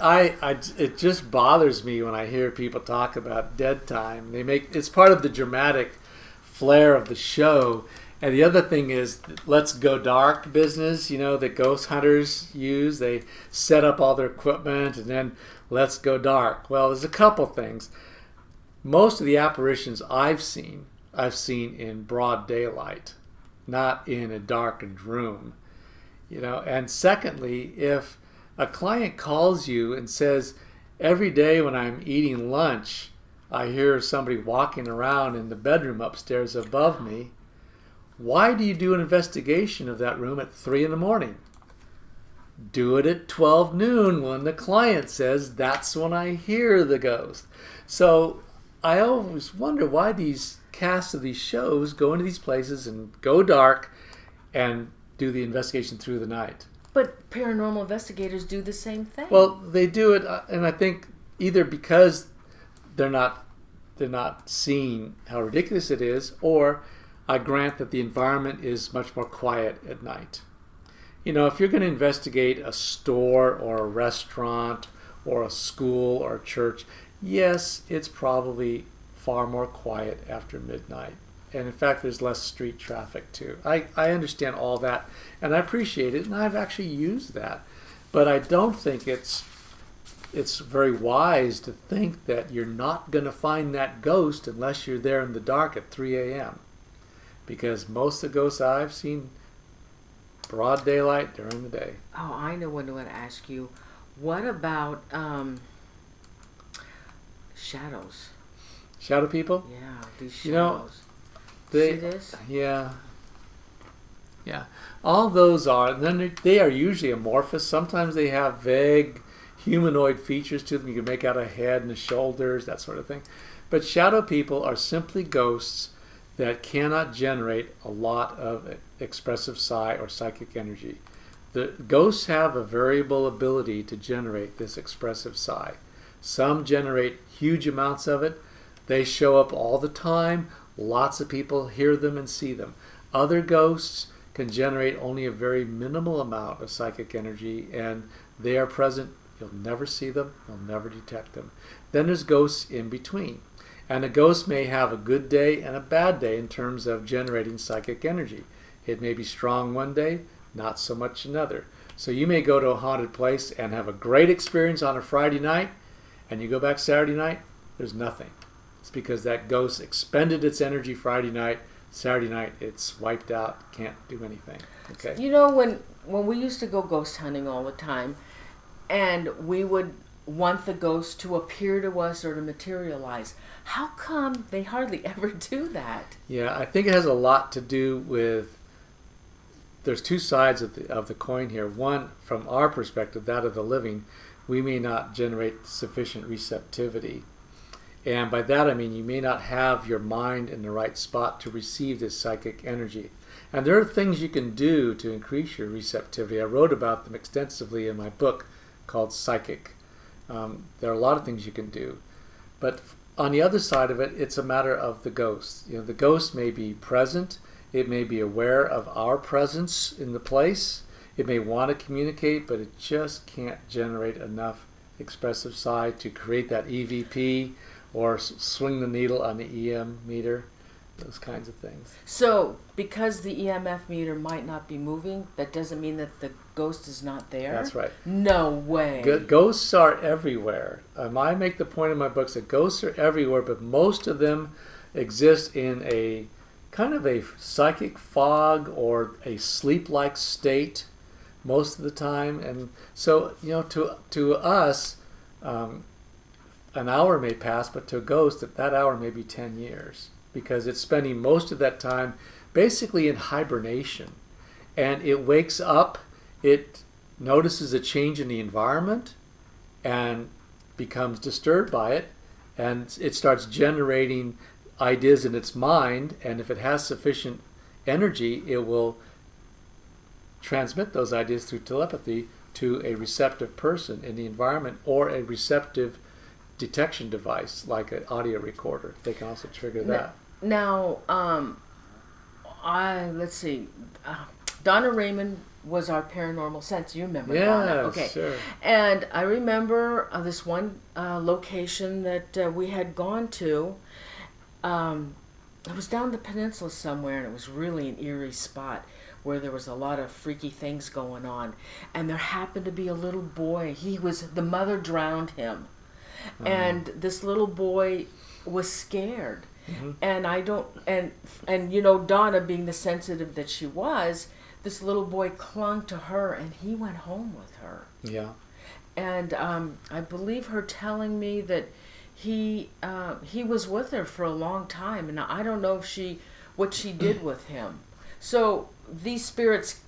it just bothers me when I hear people talk about dead time. It's part of the dramatic flair of the show. And the other thing is, let's go dark business, that ghost hunters use. They set up all their equipment and then let's go dark. Well, there's a couple things. Most of the apparitions I've seen in broad daylight, not in a darkened room. And secondly, if a client calls you and says, every day when I'm eating lunch, I hear somebody walking around in the bedroom upstairs above me, why do you do an investigation of that room at 3 in the morning? Do it at 12 noon when the client says, that's when I hear the ghost. So I always wonder why these casts of these shows go into these places and go dark and do the investigation through the night. But paranormal investigators do the same thing. Well, they do it, and I think either because they're not seeing how ridiculous it is, or I grant that the environment is much more quiet at night. If you're going to investigate a store or a restaurant or a school or a church, yes, it's probably far more quiet after midnight. And in fact, there's less street traffic too. I understand all that, and I appreciate it, and I've actually used that. But I don't think it's very wise to think that you're not going to find that ghost unless you're there in the dark at 3 a.m. Because most of the ghosts I've seen, broad daylight during the day. Oh, I know what I want to ask you. What about shadows? Shadow people? Yeah, these shadows. See this? Yeah. All those are, and then they are usually amorphous. Sometimes they have vague humanoid features to them. You can make out a head and the shoulders, that sort of thing. But shadow people are simply ghosts that cannot generate a lot of expressive psi or psychic energy. The ghosts have a variable ability to generate this expressive psi. Some generate huge amounts of it. They show up all the time. Lots of people hear them and see them. Other ghosts can generate only a very minimal amount of psychic energy, and they are present. You'll never see them. You'll never detect them. Then there's ghosts in between. And a ghost may have a good day and a bad day in terms of generating psychic energy. It may be strong one day, not so much another. So you may go to a haunted place and have a great experience on a Friday night, and you go back Saturday night, there's nothing. It's because that ghost expended its energy Friday night. Saturday night, it's wiped out, can't do anything. Okay. When we used to go ghost hunting all the time, and we would want the ghost to appear to us or to materialize, how come they hardly ever do that? Yeah, I think it has a lot to do with, there's two sides of the coin here. One, from our perspective, that of the living, we may not generate sufficient receptivity. And by that I mean you may not have your mind in the right spot to receive this psychic energy. And there are things you can do to increase your receptivity. I wrote about them extensively in my book called Psychic. There are a lot of things you can do. But on the other side of it, it's a matter of the ghost. The ghost may be present. It may be aware of our presence in the place. It may want to communicate, but it just can't generate enough expressive side to create that EVP or swing the needle on the EM meter, those kinds of things. So, because the EMF meter might not be moving, that doesn't mean that the ghost is not there? That's right. No way. Ghosts are everywhere. I make the point in my books that ghosts are everywhere, but most of them exist in a kind of a psychic fog or a sleep-like state most of the time. And so, to us, an hour may pass, but to a ghost, that hour may be 10 years because it's spending most of that time basically in hibernation. And it wakes up, it notices a change in the environment and becomes disturbed by it, and it starts generating ideas in its mind, and if it has sufficient energy, it will transmit those ideas through telepathy to a receptive person in the environment, or a receptive detection device like an audio recorder. They can also trigger that. Now, let's see. Donna Raymond was our paranormal sense. You remember Donna? Okay. Sure. And I remember this one location that we had gone to. It was down the peninsula somewhere, and it was really an eerie spot where there was a lot of freaky things going on. And there happened to be a little boy. The mother drowned him. And this little boy was scared. Mm-hmm. And you know, Donna, being the sensitive that she was, this little boy clung to her, and he went home with her. Yeah. And I believe her telling me that he was with her for a long time, and I don't know what she did with him. So these spirits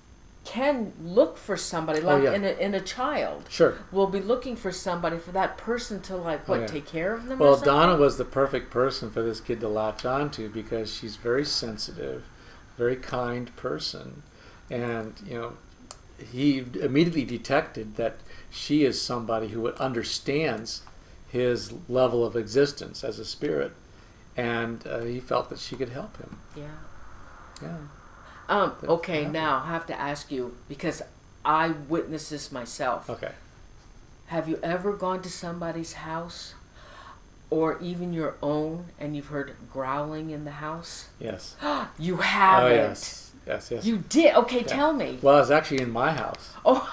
can look for somebody, like in a child. Sure. Will be looking for somebody, for that person to take care of them. Well, or something? Donna was the perfect person for this kid to latch onto, because she's very sensitive, very kind person, and you know, he immediately detected that she is somebody who understands his level of existence as a spirit, and he felt that she could help him. Yeah. Yeah. Okay, now I have to ask you, because I witnessed this myself. Okay. Have you ever gone to somebody's house, or even your own, and you've heard growling in the house? Yes. You haven't? Oh, yes. Yes. You did? Okay, tell me. Well, it's actually in my house. Oh,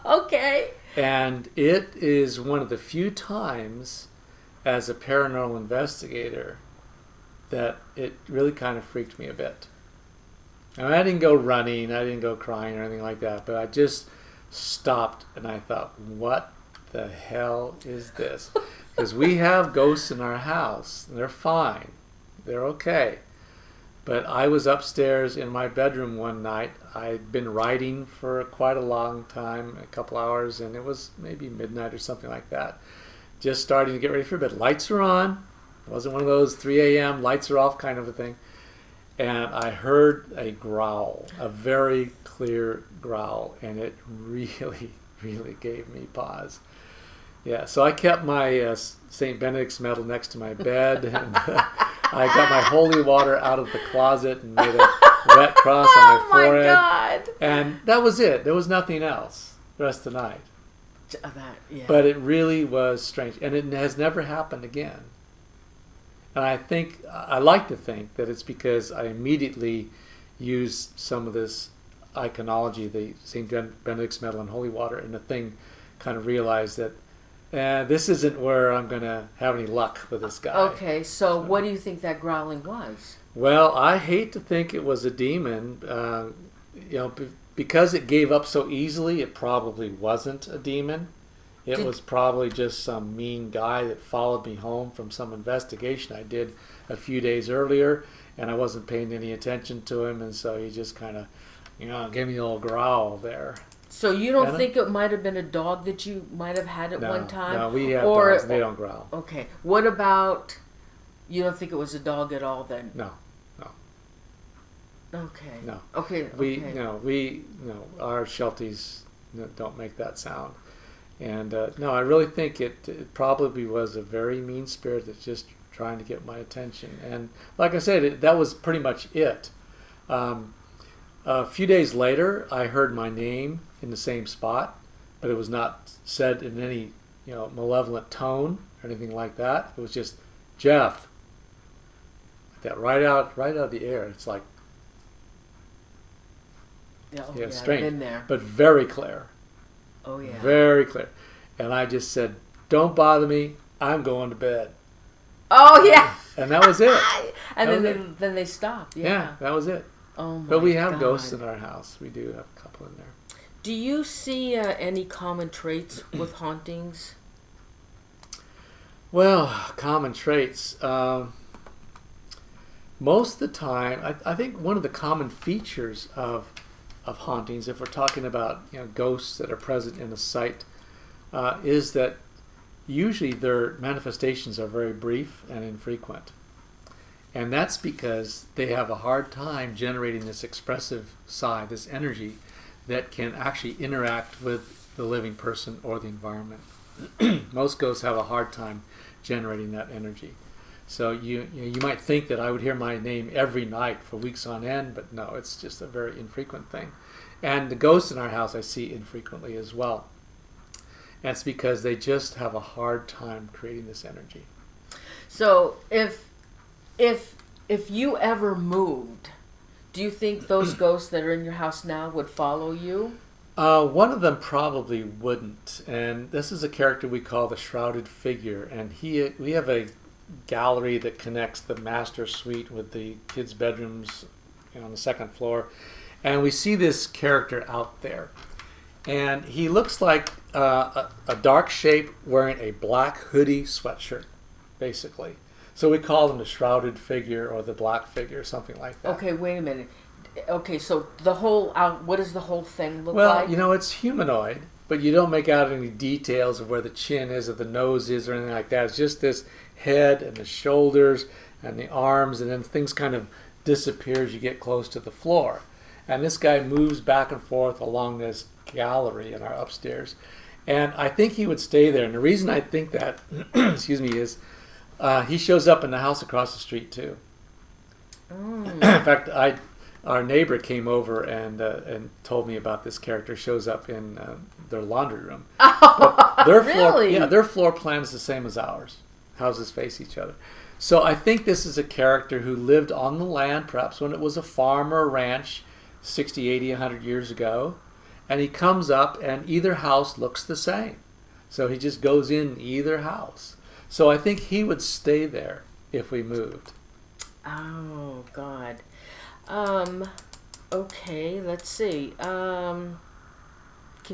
okay. And it is one of the few times as a paranormal investigator that it really kind of freaked me a bit. I mean, I didn't go running, I didn't go crying or anything like that, but I just stopped and I thought, what the hell is this? Because we have ghosts in our house, and they're fine, they're okay. But I was upstairs in my bedroom one night. I'd been writing for quite a long time, a couple hours, and it was maybe midnight or something like that. Just starting to get ready for bed. Lights are on. It wasn't one of those 3 a.m. lights are off kind of a thing. And I heard a growl, a very clear growl, and it really, really gave me pause. Yeah, so I kept my St. Benedict's medal next to my bed, and I got my holy water out of the closet and made a wet cross on my forehead. Oh my God! And that was it. There was nothing else the rest of the night. Yeah. But it really was strange, and it has never happened again. And I like to think that it's because I immediately used some of this iconology, the St. Benedict's medal and holy water, and the thing kind of realized that this isn't where I'm going to have any luck with this guy. Okay, so what do you think that growling was? Well, I hate to think it was a demon. Because it gave up so easily, it probably wasn't a demon. It was probably just some mean guy that followed me home from some investigation I did a few days earlier, and I wasn't paying any attention to him, and so he just kind of, gave me a little growl there. So you don't think it might have been a dog that you might have had at one time? No, we have dogs, and they don't growl. Okay. What about, you don't think it was a dog at all then? No. Okay. No. Okay. Our Shelties don't make that sound. And I really think it probably was a very mean spirit that's just trying to get my attention. And like I said, that was pretty much it. A few days later, I heard my name in the same spot, but it was not said in any malevolent tone or anything like that. It was just Jeff. Like that, right out of the air. It's like strange, been there. But very clear. Oh yeah, very clear. And I just said, "Don't bother me. I'm going to bed." Oh yeah. And that was it. And then they stopped. Yeah, that was it. Oh my God. But we have ghosts in our house. We do have a couple in there. Do you see any common traits with hauntings? Well, common traits. Most of the time, I think one of the common features of hauntings, if we're talking about ghosts that are present in a site, is that usually their manifestations are very brief and infrequent. And that's because they have a hard time generating this expressive side, this energy that can actually interact with the living person or the environment. Most ghosts have a hard time generating that energy. So you might think that I would hear my name every night for weeks on end, but no, it's just a very infrequent thing. And the ghosts in our house I see infrequently as well. That's because they just have a hard time creating this energy. So if you ever moved, do you think those ghosts that are in your house now would follow you? One of them probably wouldn't, and this is a character we call the Shrouded Figure, and we have a gallery that connects the master suite with the kids' bedrooms on the second floor, and we see this character out there, and he looks like a dark shape wearing a black hoodie sweatshirt, basically. So we call him the Shrouded Figure or the Black Figure, something like that. Okay, wait a minute. Okay, so the whole, what does the whole thing look like? Well, you know, it's humanoid, but you don't make out any details of where the chin is or the nose is or anything like that. It's just this head and the shoulders and the arms, and then things kind of disappear as you get close to the floor. And this guy moves back and forth along this gallery in our upstairs. And I think he would stay there. And the reason I think that, excuse me, is he shows up in the house across the street too. In fact, our neighbor came over and told me about this character. Shows up in their laundry room. Oh, really? Their floor plan is the same as ours. Houses face each other. So I think this is a character who lived on the land, perhaps when it was a farm or a ranch, 60, 80, 100 years ago. And he comes up and either house looks the same. So he just goes in either house. So I think he would stay there if we moved. Oh, God. Okay, let's see. Can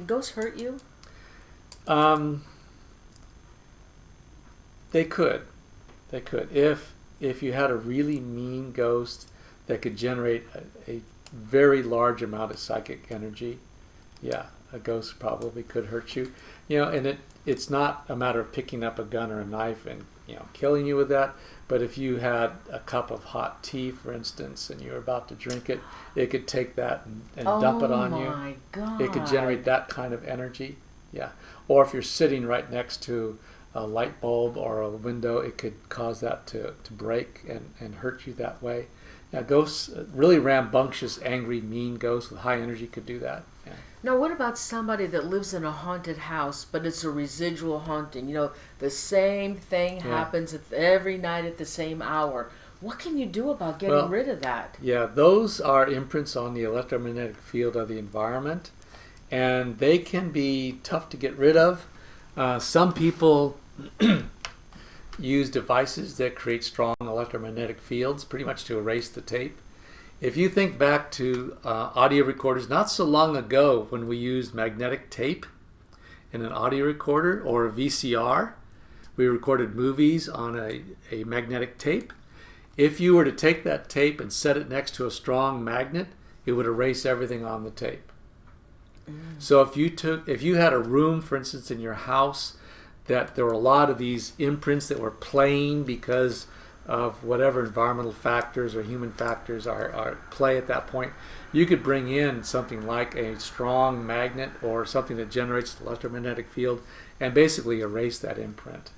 ghosts hurt you? They could. They could. If you had a really mean ghost that could generate a very large amount of psychic energy, yeah, a ghost probably could hurt you. You know, and it's not a matter of picking up a gun or a knife and killing you with that. But if you had a cup of hot tea, for instance, and you were about to drink it, it could take that and dump it on you. Oh my God! It could generate that kind of energy. Yeah. Or if you're sitting right next to a light bulb or a window, it could cause that to break and hurt you that way. Now, ghosts, really rambunctious, angry, mean ghosts with high energy could do that. Yeah. Now, what about somebody that lives in a haunted house, but it's a residual haunting? The same thing happens every night at the same hour. What can you do about getting rid of that? Yeah, those are imprints on the electromagnetic field of the environment, and they can be tough to get rid of. Some people use devices that create strong electromagnetic fields, pretty much to erase the tape. If you think back to audio recorders, not so long ago when we used magnetic tape in an audio recorder or a VCR, we recorded movies on a magnetic tape. If you were to take that tape and set it next to a strong magnet, it would erase everything on the tape. So if you had a room, for instance, in your house that there were a lot of these imprints that were playing because of whatever environmental factors or human factors are at play at that point, you could bring in something like a strong magnet or something that generates an electromagnetic field and basically erase that imprint.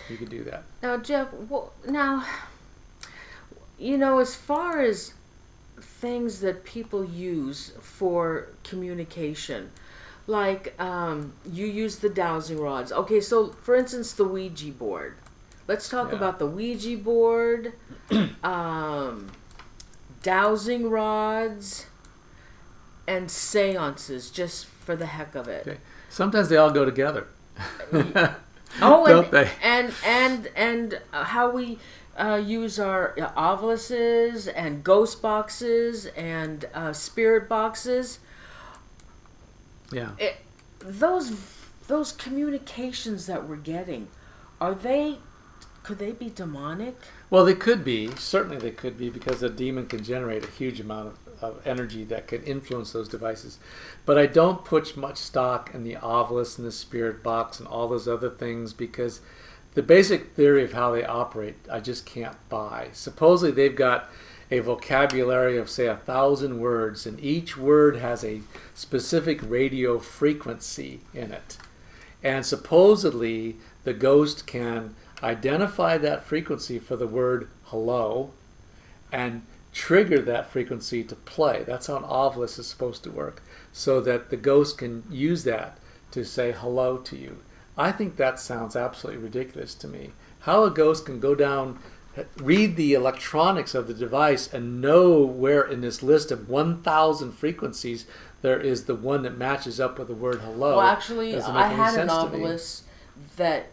You could do that. Now, Jeff, as far as things that people use for communication, like you use the dowsing rods. Okay, so for instance, the Ouija board. Let's talk about the Ouija board, dowsing rods, and seances, just for the heck of it. Okay. Sometimes they all go together. Don't they? And how we use our ovuluses and ghost boxes and spirit boxes. Yeah. Those communications that we're getting, could they be demonic? Well, they could be. Certainly they could be, because a demon can generate a huge amount of energy that can influence those devices. But I don't put much stock in the obelisk and the spirit box and all those other things, because the basic theory of how they operate, I just can't buy. Supposedly they've got a vocabulary of, say, 1,000 words, and each word has a specific radio frequency in it. And supposedly the ghost can identify that frequency for the word hello and trigger that frequency to play. That's how an obelisk is supposed to work, so that the ghost can use that to say hello to you. I think that sounds absolutely ridiculous to me. How a ghost can go down, read the electronics of the device, and know where in this list of 1,000 frequencies there is the one that matches up with the word hello. Well, actually, I had an obelisk that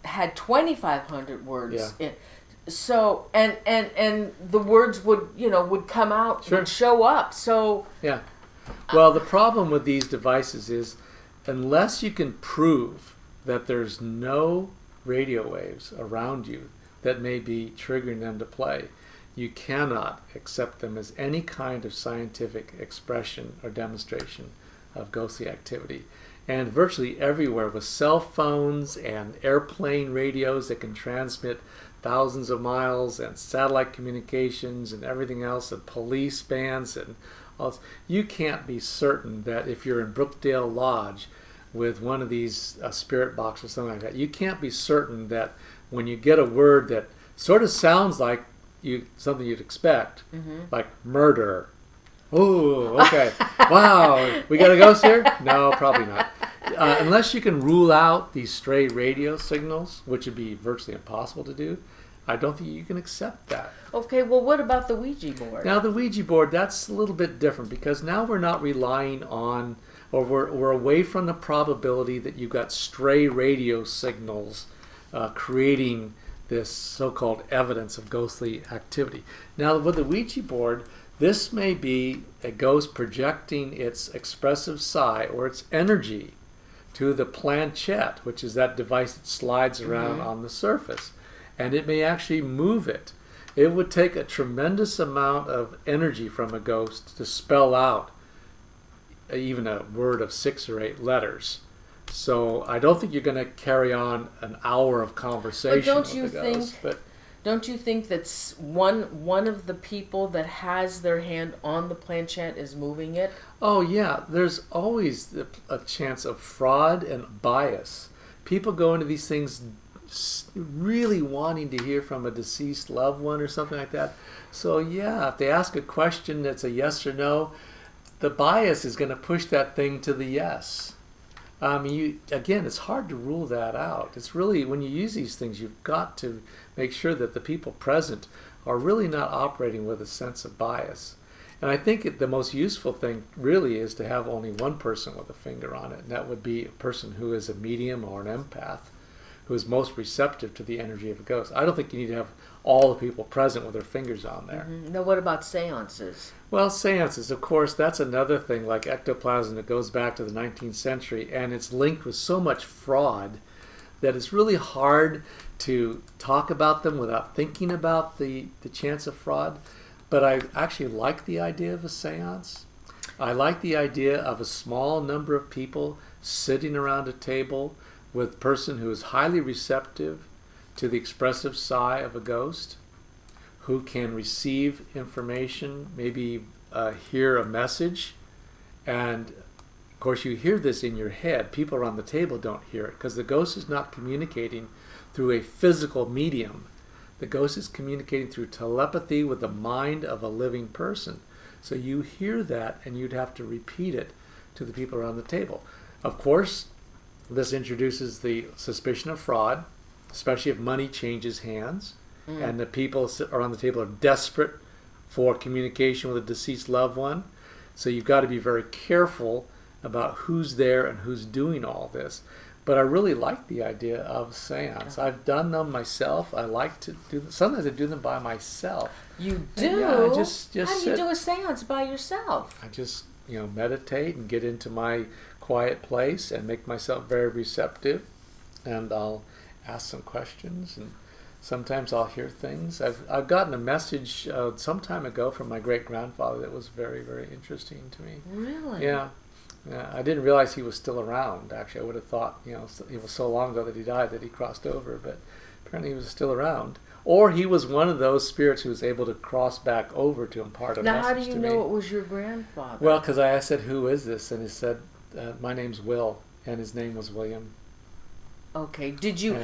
had 2,500 words. Yeah. So and the words would come out, would show up. So yeah. Well, the problem with these devices is, unless you can prove that there's no radio waves around you that may be triggering them to play, you cannot accept them as any kind of scientific expression or demonstration of ghostly activity. And virtually everywhere, with cell phones and airplane radios that can transmit thousands of miles, and satellite communications and everything else, and police bands and all this, you can't be certain that if you're in Brookdale Lodge with one of these spirit box or something like that, you can't be certain that when you get a word that sort of sounds like something you'd expect, like murder. Ooh, okay. Wow, we got a ghost here? No, probably not. Unless you can rule out these stray radio signals, which would be virtually impossible to do, I don't think you can accept that. Okay, well, what about the Ouija board? Now, the Ouija board, that's a little bit different, because now we're not relying on, or we're away from the probability that you've got stray radio signals creating this so-called evidence of ghostly activity. Now, with the Ouija board, this may be a ghost projecting its expressive psi or its energy to the planchette, which is that device that slides around on the surface. And it may actually move it. It would take a tremendous amount of energy from a ghost to spell out even a word of 6 or 8 letters. So I don't think you're going to carry on an hour of conversation with the ghost. Don't you think that one of the people that has their hand on the planchette is moving it? Oh, yeah. There's always a chance of fraud and bias. People go into these things really wanting to hear from a deceased loved one or something like that. So, yeah, if they ask a question that's a yes or no, the bias is going to push that thing to the yes. Again, it's hard to rule that out. It's really, when you use these things, you've got to make sure that the people present are really not operating with a sense of bias. And I think the most useful thing really is to have only one person with a finger on it, and that would be a person who is a medium or an empath, who is most receptive to the energy of a ghost. I don't think you need to have all the people present with their fingers on there. Now, what about seances? Well, seances, of course, that's another thing like ectoplasm that goes back to the 19th century, and it's linked with so much fraud that it's really hard to talk about them without thinking about the chance of fraud. But I actually like the idea of a seance. I like the idea of a small number of people sitting around a table with a person who is highly receptive to the expressive psi of a ghost, who can receive information, maybe hear a message. And of course you hear this in your head. People around the table don't hear it because the ghost is not communicating through a physical medium. The ghost is communicating through telepathy with the mind of a living person. So you hear that and you'd have to repeat it to the people around the table. Of course, this introduces the suspicion of fraud, especially if money changes hands and the people around the table are desperate for communication with a deceased loved one. So you've got to be very careful about who's there and who's doing all this. But I really like the idea of seance. I've done them myself. I like to do them. Sometimes I do them by myself. You do? Yeah, I just How do you do a seance by yourself? I just, meditate and get into my quiet place and make myself very receptive. And I'll ask some questions and Sometimes I'll hear things. I've gotten a message some time ago from my great-grandfather that was very, very interesting to me. Really? Yeah. Yeah, I didn't realize he was still around. Actually, I would have thought, it was so long ago that he died that he crossed over, but apparently he was still around. Or he was one of those spirits who was able to cross back over to impart a message to me. Now, how do you know it was your grandfather? Well, because I said, "Who is this?" And he said, "My name's Will," and his name was William. Okay. Did you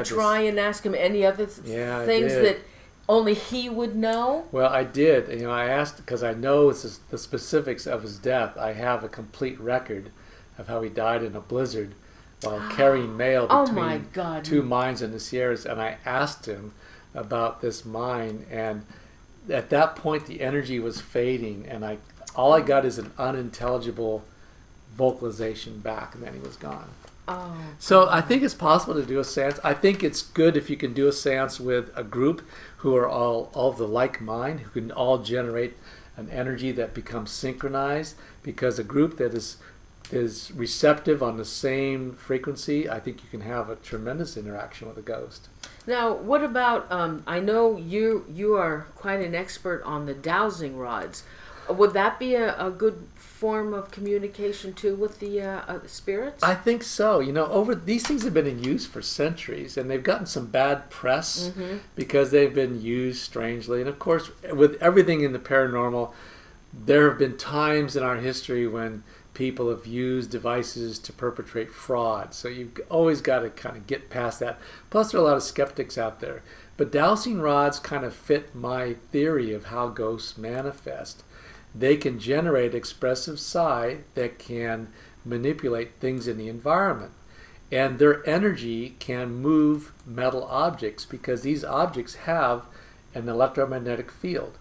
try and ask him any other things that only he would know? Well, I did. I asked because I know the specifics of his death. I have a complete record of how he died in a blizzard while carrying mail between two mines in the Sierras, and I asked him about this mine, and at that point the energy was fading, and all I got is an unintelligible vocalization back, and then he was gone. Oh. So I think it's possible to do a seance. I think it's good if you can do a seance with a group who are all of the like mind, who can all generate an energy that becomes synchronized, because a group that is receptive on the same frequency, I think you can have a tremendous interaction with a ghost. Now, what about, I know you are quite an expert on the dowsing rods. Would that be a good form of communication too with the spirits? I think so. These things have been in use for centuries, and they've gotten some bad press because they've been used strangely. And of course, with everything in the paranormal, there have been times in our history when people have used devices to perpetrate fraud. So you've always got to kind of get past that. Plus, there are a lot of skeptics out there. But dowsing rods kind of fit my theory of how ghosts manifest. They can generate expressive psi that can manipulate things in the environment. And their energy can move metal objects because these objects have an electromagnetic field.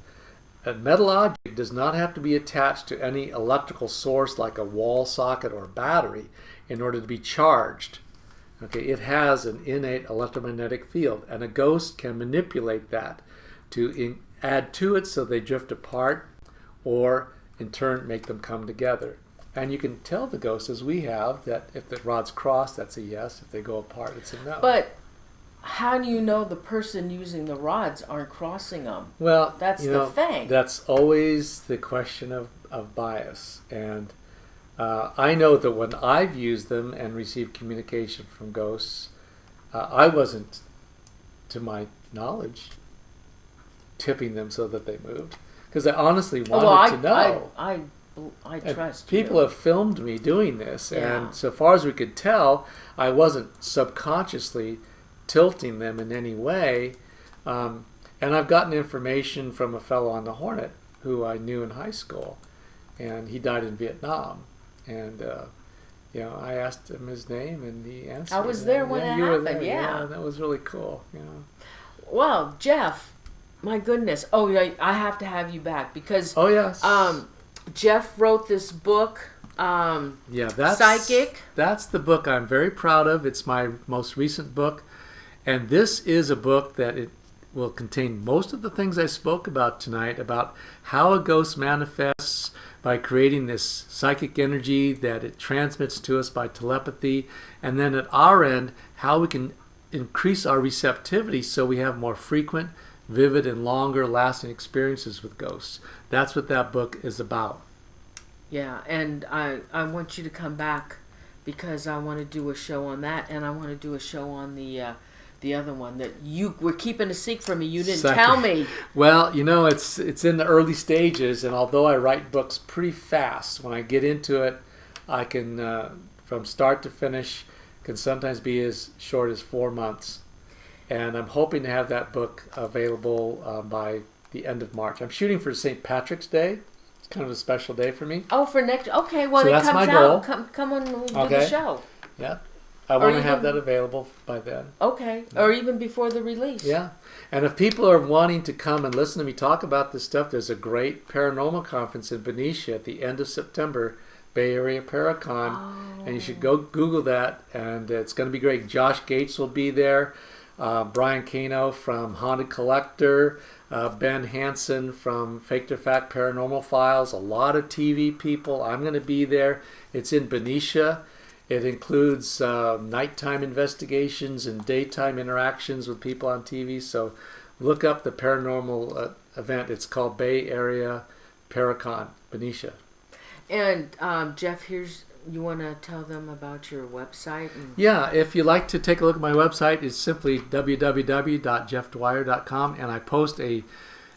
A metal object does not have to be attached to any electrical source like a wall socket or battery in order to be charged. Okay, it has an innate electromagnetic field, and a ghost can manipulate that to add to it so they drift apart, or in turn make them come together. And you can tell the ghosts, as we have, that if the rods cross, that's a yes. If they go apart, it's a no. But how do you know the person using the rods aren't crossing them? Well, that's the thing. That's always the question of bias. And I know that when I've used them and received communication from ghosts, I wasn't, to my knowledge, tipping them so that they moved. Because I honestly wanted to know. I trust people have filmed me doing this, and so far as we could tell, I wasn't subconsciously tilting them in any way. And I've gotten information from a fellow on the Hornet who I knew in high school, and he died in Vietnam. And I asked him his name, and he answered. I was there when it happened. Yeah, that was really cool. Well, Jeff. My goodness. Oh, yeah, I have to have you back because Jeff wrote this book, that's Psychic. That's the book I'm very proud of. It's my most recent book. And this is a book that it will contain most of the things I spoke about tonight, about how a ghost manifests by creating this psychic energy that it transmits to us by telepathy, and then at our end, how we can increase our receptivity so we have more frequent, vivid, and longer lasting experiences with ghosts. That's what that book is about. Yeah, and I want you to come back because I want to do a show on that, and I want to do a show on the other one that you were keeping a secret from me. You didn't tell me. Well, it's in the early stages, and although I write books pretty fast, when I get into it, I can, from start to finish, can sometimes be as short as 4 months. And I'm hoping to have that book available by the end of March. I'm shooting for St. Patrick's Day. It's kind of a special day for me. Oh, for next... Okay, well, so it that's comes my goal. out. Come on, we'll do the show. Yeah. I want to have that available by then. Okay. Yeah. Or even before the release. Yeah. And if people are wanting to come and listen to me talk about this stuff, there's a great paranormal conference in Benicia at the end of September, Bay Area Paracon. Oh. And you should go Google that, and it's going to be great. Josh Gates will be there. Brian Cano from Haunted Collector, Ben Hansen from Fake to Fact Paranormal Files, a lot of TV people. I'm going to be there. It's in Benicia, It includes nighttime investigations and daytime interactions with people on TV. So look up the paranormal event. It's called Bay Area Paracon, Benicia. And Jeff, you want to tell them about your website? Yeah, if you'd like to take a look at my website, it's simply www.jeffdwyer.com, and I post a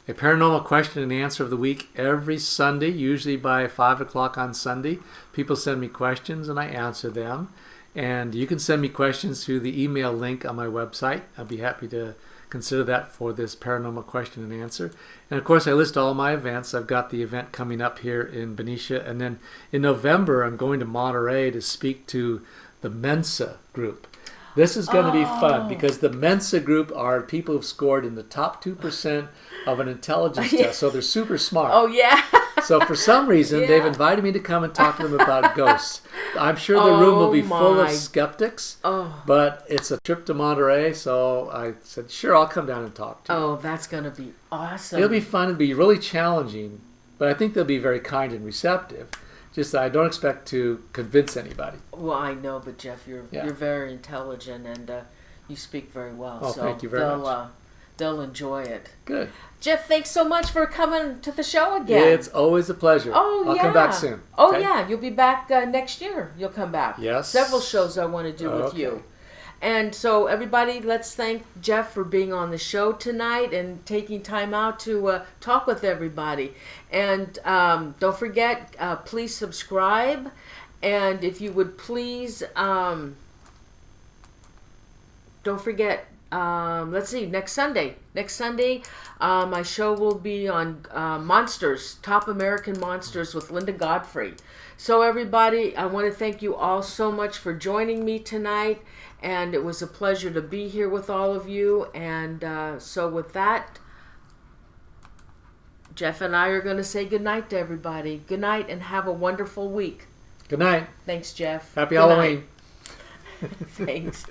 paranormal question and answer of the week every Sunday, usually by 5 o'clock on Sunday. People send me questions and I answer them. And you can send me questions through the email link on my website. I'll be happy to consider that for this paranormal question and answer. And of course, I list all my events. I've got the event coming up here in Benicia. And then in November, I'm going to Monterey to speak to the Mensa group. This is going to be fun because the Mensa group are people who've scored in the top 2% of an intelligence test. So they're super smart. Oh, yeah. So for some reason, they've invited me to come and talk to them about ghosts. I'm sure the room will be full of skeptics, but it's a trip to Monterey, so I said, sure, I'll come down and talk to you. Oh, that's going to be awesome. It'll be fun. It'll be really challenging, but I think they'll be very kind and receptive. Just that I don't expect to convince anybody. Well, I know, but Jeff, you're very intelligent and you speak very well. Oh, so thank you very much. They'll enjoy it. Good. Jeff, thanks so much for coming to the show again. It's always a pleasure. I'll come back soon. Oh, yeah. You'll be back next year. You'll come back. Yes. Several shows I want to do with you. And so, everybody, let's thank Jeff for being on the show tonight and taking time out to talk with everybody. And don't forget, please subscribe. And if you would please, don't forget, let's see, next Sunday, my show will be on Monsters, Top American Monsters with Linda Godfrey. So everybody, I want to thank you all so much for joining me tonight, and it was a pleasure to be here with all of you. And so with that, Jeff and I are going to say goodnight to everybody. Good night and have a wonderful week. Good night. Thanks, Jeff. Happy Halloween. Thanks.